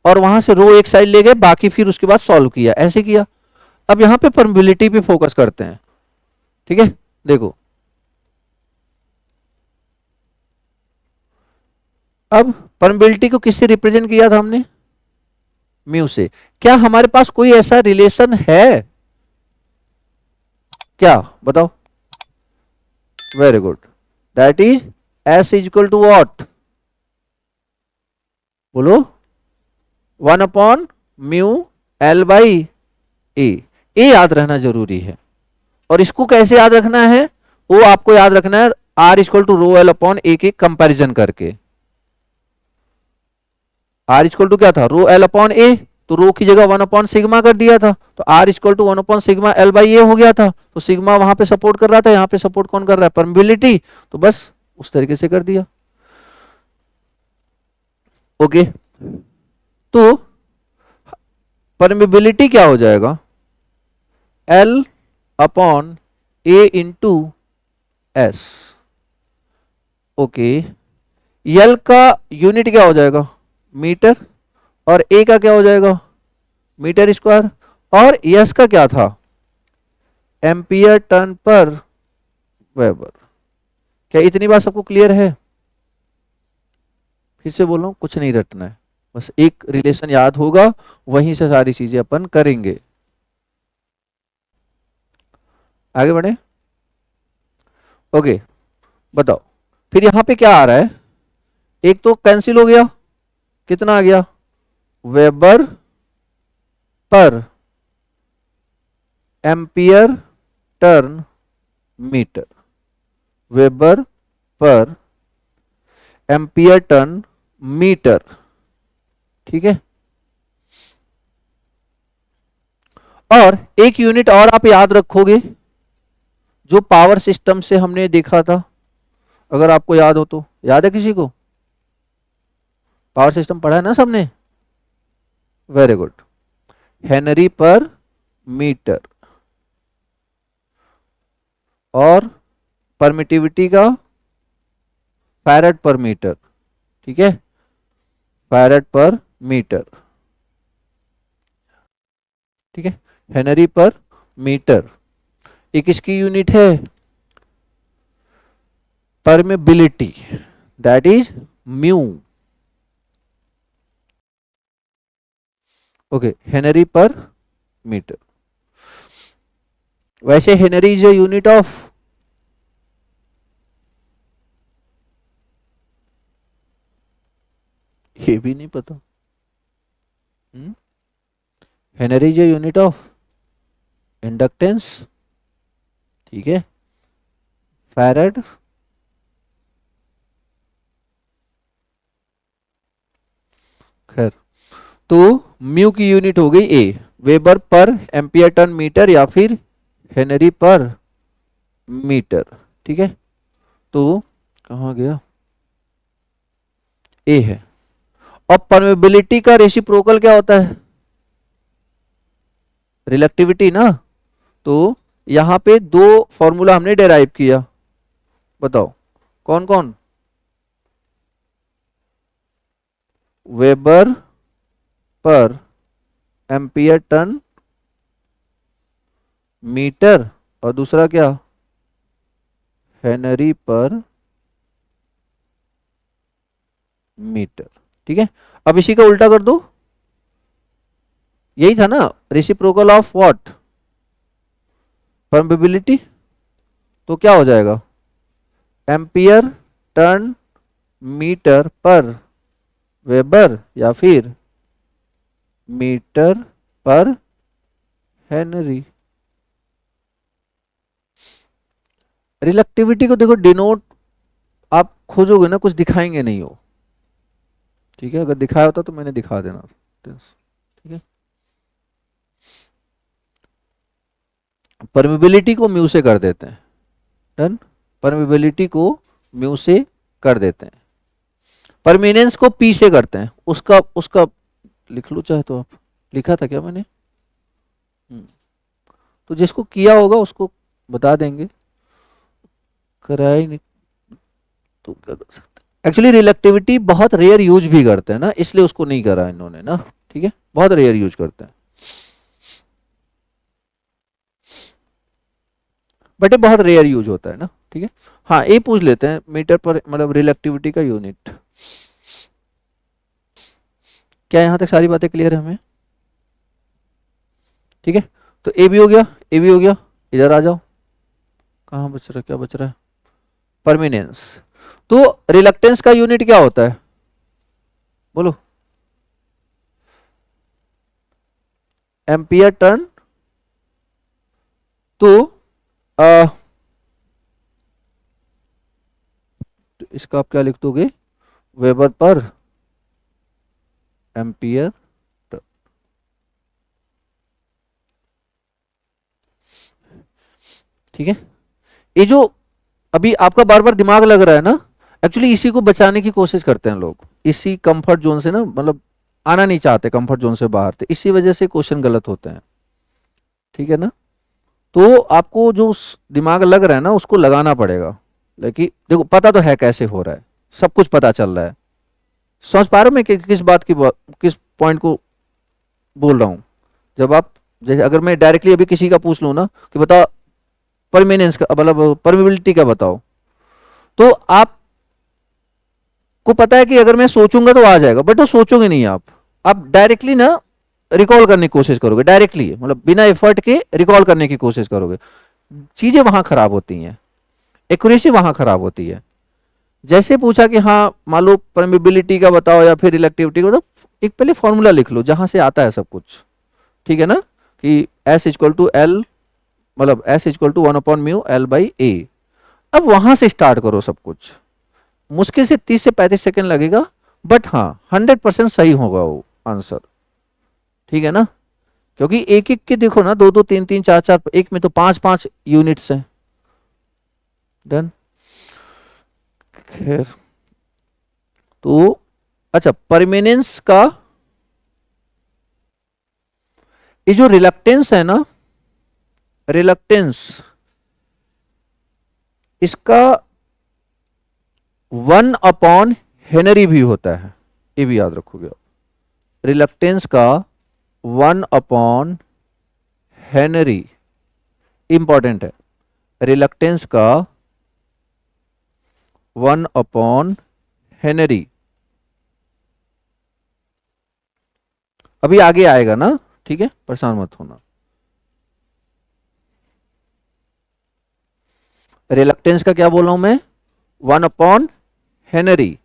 और वहां से रो एक साइड ले गए, बाकी फिर उसके बाद सॉल्व किया, ऐसे किया। अब यहां पे परमिबिलिटी पे फोकस करते हैं, ठीक है, देखो अब परमिबिलिटी को किससे रिप्रेजेंट किया था हमने, म्यू से। क्या हमारे पास कोई ऐसा रिलेशन है, क्या बताओ, very good, that is S equal to what, बोलो 1/म्यू एल बाई ए, याद रहना जरूरी है। और इसको कैसे याद रखना है, वो आपको याद रखना है, R equal to rho L upon A के कंपैरिजन करके। आर इक्वल टू क्या था, रो एल अपॉन ए, तो रो की जगह 1 अपॉन सिग्मा कर दिया था, तो R equal to 1 upon sigma L by A हो गया था। तो सिग्मा वहां पे सपोर्ट कर रहा था, यहाँ पे सपोर्ट कौन कर रहा है, परमिबिलिटी, तो बस उस तरीके से कर दिया। ओके, तो परमिबिलिटी क्या हो जाएगा, एल अपॉन ए इंटू एस। ओके, एल का यूनिट क्या हो जाएगा, मीटर, और ए का क्या हो जाएगा, मीटर स्क्वायर, और एस का क्या था, एम्पियर टर्न पर वेबर। क्या इतनी बात सबको क्लियर है? फिर से बोल रहा हूं, कुछ नहीं रटना है, बस एक रिलेशन याद होगा, वहीं से सारी चीजें अपन करेंगे। आगे बढ़े। ओके, बताओ फिर यहां पे क्या आ रहा है, एक तो कैंसिल हो गया, कितना आ गया, वेबर पर एम्पियर टर्न मीटर, वेबर पर एम्पियर टर्न मीटर, ठीक है। और एक यूनिट और आप याद रखोगे, जो पावर सिस्टम से हमने देखा था, अगर आपको याद हो तो, याद है किसी को, पावर सिस्टम पढ़ा है ना सबने, वेरी गुड, हेनरी पर मीटर, और परमिटिविटी का फैरेड पर मीटर, ठीक है, फैरेड पर मीटर, ठीक है, हेनरी पर मीटर। एक इसकी यूनिट है permeability, that is mu. Okay, Henry पर मीटर। वैसे Henry is a unit of, ये भी नहीं पता, Henry is a unit of inductance, ठीक है, फैरेड, खैर, तो म्यू की यूनिट हो गई ए, वेबर पर एम्पियर टर्न मीटर या फिर हेनरी पर मीटर, ठीक है। तो कहाँ गया, ए है। अब परमेबिलिटी का रेसिप्रोकल क्या होता है, रिलेक्टिविटी ना, तो यहां पे दो फॉर्मूला हमने डेराइव किया, बताओ कौन कौन, वेबर पर एम्पियर टर्न मीटर, और दूसरा क्या, हेनरी पर मीटर, ठीक है। अब इसी का उल्टा कर दो, यही था ना, रेसिप्रोकल ऑफ व्हाट, परमेबिलिटी, तो क्या हो जाएगा, एम्पियर टर्न मीटर पर वेबर या फिर मीटर पर हेनरी। रिलेक्टिविटी को देखो डिनोट, आप खोजोगे ना, कुछ दिखाएंगे नहीं हो, ठीक है, अगर दिखाया होता तो मैंने दिखा देना, ठीक है। परमिबिलिटी को म्यू से कर देते हैं, डन, परमिबिलिटी को म्यू से कर देते हैं, परमिनेंस को पी से करते हैं, उसका उसका लिख लो चाहे तो, आप लिखा था क्या मैंने, तो जिसको किया होगा उसको बता देंगे, कराया ही नहीं तो क्या कर सकते। एक्चुअली रिलेक्टिविटी बहुत रेयर यूज भी करते हैं ना, इसलिए उसको नहीं करा इन्होंने ना, ठीक है, बहुत रेयर यूज करते हैं, बट ये बहुत रेयर यूज होता है ना, ठीक है। हाँ, ये पूछ लेते हैं, मीटर पर मतलब रिलेक्टिविटी का यूनिट। क्या यहाँ तक सारी बातें क्लियर है हमें, ठीक है। तो ए भी हो गया, ए भी हो गया, इधर आ जाओ, कहाँ बच रहा है, क्या बच रहा है, परमिनेंस। तो रिलक्टेंस का यूनिट क्या होता है, बोलो, एम्पियर टर्न, तो इसका आप क्या लिख दोगे, वेबर पर एम्पियर। ठीक है, ये जो अभी आपका बार बार दिमाग लग रहा है ना, एक्चुअली इसी को बचाने की कोशिश करते हैं लोग, इसी कंफर्ट जोन से ना, मतलब आना नहीं चाहते कंफर्ट जोन से बाहर, थे इसी वजह से क्वेश्चन गलत होते हैं। ठीक है ना, तो आपको जो दिमाग लग रहा है ना उसको लगाना पड़ेगा। लेकिन देखो पता तो है कैसे हो रहा है, सब कुछ पता चल रहा है। समझ पा रहे हो मैं किस बात की किस पॉइंट को बोल रहा हूँ। जब आप, जैसे अगर मैं डायरेक्टली अभी किसी का पूछ लूँ ना कि बताओ परमेनेंस का, मतलब परमेबिलिटी का बताओ, तो आप को पता है कि अगर मैं सोचूंगा तो आ जाएगा, बट वो सोचोगे नहीं आप डायरेक्टली ना रिकॉल करने की कोशिश करोगे, डायरेक्टली मतलब बिना एफर्ट के रिकॉल करने की कोशिश करोगे। चीजें वहां खराब होती हैं, एक्यूरेसी वहां खराब होती है। जैसे पूछा कि हाँ मान लो परमेबिलिटी का बताओ या फिर रिलेक्टिविटी का बताओ, एक पहले फॉर्मूला लिख लो जहां से आता है सब कुछ। ठीक है ना, कि एस इक्वल टू एल, मतलब एस इक्वल टू 1/μ L/A। अब वहां से स्टार्ट करो सब कुछ। मुश्किल से 30 से 35 सेकंड लगेगा, बट हाँ 100% सही होगा वो आंसर। ठीक है ना, क्योंकि एक एक के देखो ना, दो दो तीन तीन चार चार, एक में तो पांच पांच यूनिट्स हैं। डन। खैर, तो अच्छा परमेनेंस का ये जो रिलक्टेंस है ना, रिलक्टेंस इसका 1/हेनरी भी होता है, ये भी याद रखोगे आप। रिलक्टेंस का 1/हेनरी इंपॉर्टेंट है। रिलक्टेंस का 1/हेनरी अभी आगे आएगा ना, ठीक है, परेशान मत होना। रिलक्टेंस का क्या बोल रहा हूं मैं, 1/हेनरी।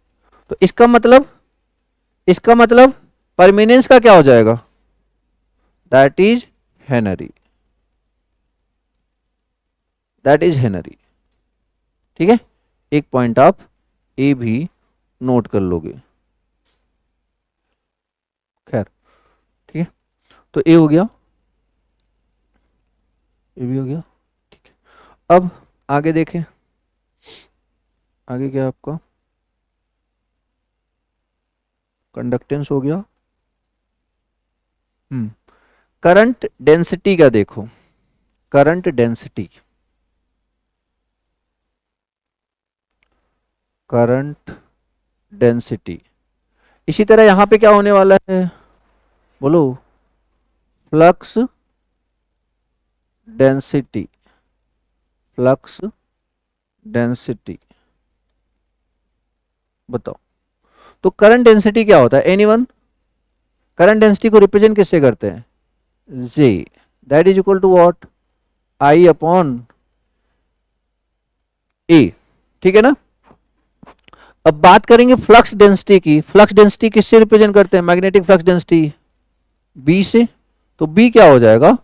तो इसका मतलब परमेनेंस का क्या हो जाएगा, that is Henry, that is Henry. ठीक है, एक पॉइंट आप ए भी नोट कर लोगे। खैर, ठीक है, तो ए हो गया, ए भी हो गया। ठीक है, अब आगे देखें, आगे क्या है आपका, कंडक्टेंस हो गया। करंट डेंसिटी का देखो, करंट डेंसिटी, करंट डेंसिटी, इसी तरह यहां पे क्या होने वाला है, बोलो, फ्लक्स डेंसिटी, फ्लक्स डेंसिटी, बताओ। तो करंट डेंसिटी क्या होता है, एनीवन, करंट डेंसिटी को रिप्रेजेंट किससे करते हैं, J, that is equal to what, I/A। ठीक है ना, अब बात करेंगे फ्लक्स डेंसिटी की। फ्लक्स डेंसिटी किससे रिप्रेजेंट करते हैं, मैग्नेटिक फ्लक्स डेंसिटी बी से। तो बी क्या हो जाएगा,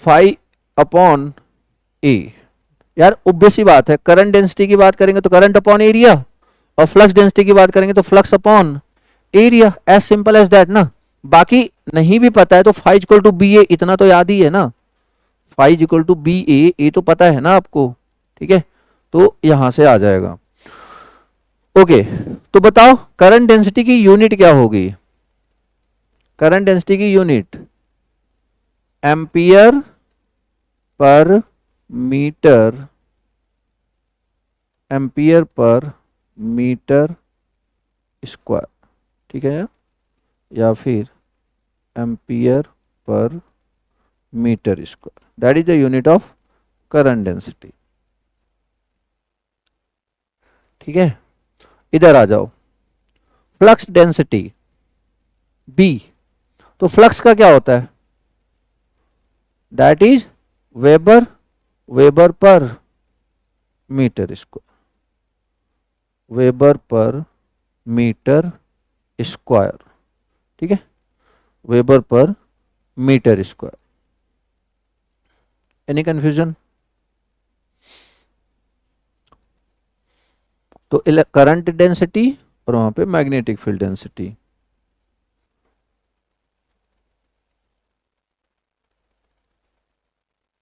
phi/A। यार ऑब्वियस सी बात है, करंट डेंसिटी की बात करेंगे तो करंट अपॉन एरिया, और फ्लक्स डेंसिटी की बात करेंगे तो flux upon area, as simple as that ना। बाकी नहीं भी पता है तो phi equal to B A, इतना तो याद ही है ना, phi equal to B A, ये तो पता है ना आपको। ठीक है, तो यहां से आ जाएगा। ओके, तो बताओ करंट डेंसिटी की यूनिट क्या होगी, करंट डेंसिटी की unit ampere per meter, ampere per meter square. ठीक है, या फिर ampere per meter square, that is the unit of current density. ठीक है, इधर आ जाओ, फ्लक्स डेंसिटी बी, तो फ्लक्स का क्या होता है, that is weber, weber per meter square, weber per meter square. ठीक है, weber per meter square. Any confusion, तो करंट डेंसिटी और वहां पे magnetic field density.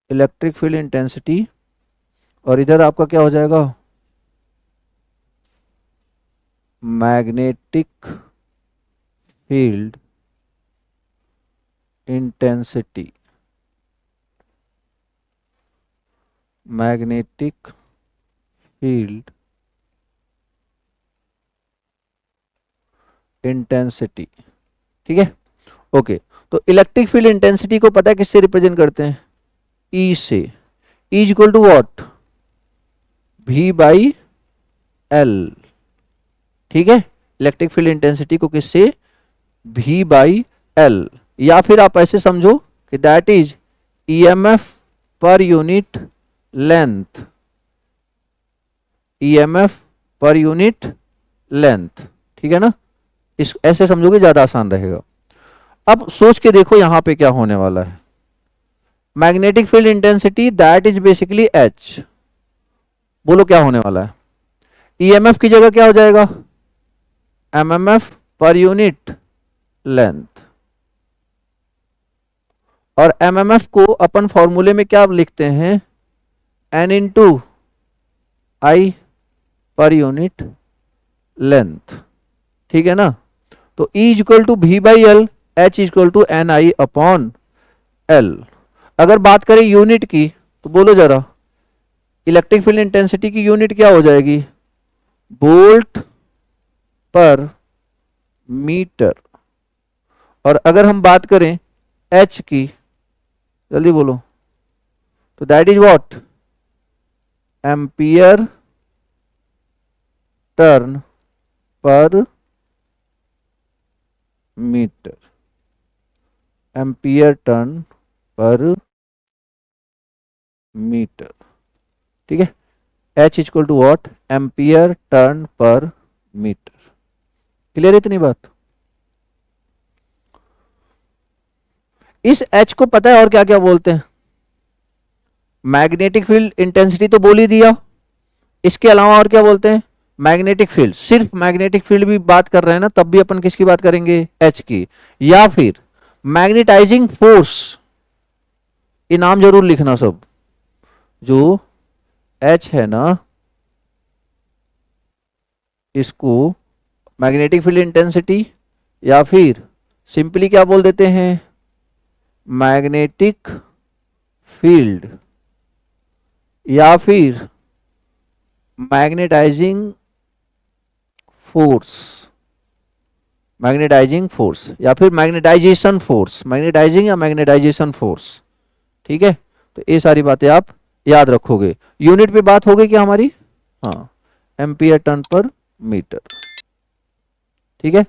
Electric field intensity और इधर आपका क्या हो जाएगा, magnetic field intensity. Magnetic field intensity, ठीक है। ओके, तो इलेक्ट्रिक फील्ड इंटेंसिटी को पता है किससे रिप्रेजेंट करते हैं, ई से। E is equal to what, V by L, ठीक है। इलेक्ट्रिक फील्ड इंटेंसिटी को किससे, V बाई एल, या फिर आप ऐसे समझो कि that is EMF per unit length, EMF per unit length, ठीक है ना। इस ऐसे समझोगे ज्यादा आसान रहेगा। अब सोच के देखो यहां पे क्या होने वाला है, magnetic field intensity that is basically H। बोलो क्या होने वाला है, EMF की जगह क्या हो जाएगा, MMF पर यूनिट लेंथ। और MMF को अपन फॉर्मूले में क्या लिखते हैं, N इंटू आई पर यूनिट लेंथ, ठीक है ना। तो E is equal to V by L, H is equal to N I upon L. अगर बात करें यूनिट की तो बोलो जरा, इलेक्ट्रिक फील्ड इंटेंसिटी की यूनिट क्या हो जाएगी, वोल्ट पर मीटर। और अगर हम बात करें H की, जल्दी बोलो, तो that is what, ampere turn per meter, ampere turn per meter, ठीक है। H equal to what, ampere turn per meter. Clear है इतनी बात। इस H को पता है और क्या क्या बोलते हैं, मैग्नेटिक फील्ड इंटेंसिटी तो बोल ही दिया, इसके अलावा और क्या बोलते हैं, मैग्नेटिक फील्ड। सिर्फ मैग्नेटिक फील्ड भी बात कर रहे हैं ना, तब भी अपन किसकी बात करेंगे, H की। या फिर मैग्नेटाइजिंग फोर्स, ये नाम जरूर लिखना सब, जो H है ना, इसको मैग्नेटिक फील्ड इंटेंसिटी, या फिर सिंपली क्या बोल देते हैं, मैग्नेटिक फील्ड, या फिर मैग्नेटाइजिंग फोर्स, मैग्नेटाइजिंग फोर्स या फिर मैग्नेटाइजेशन फोर्स, मैग्नेटाइजिंग या मैग्नेटाइजेशन फोर्स, ठीक है। तो ये सारी बातें आप याद रखोगे। यूनिट पे बात हो गई क्या हमारी, हाँ, एम्पियर टर्न पर मीटर, ठीक है।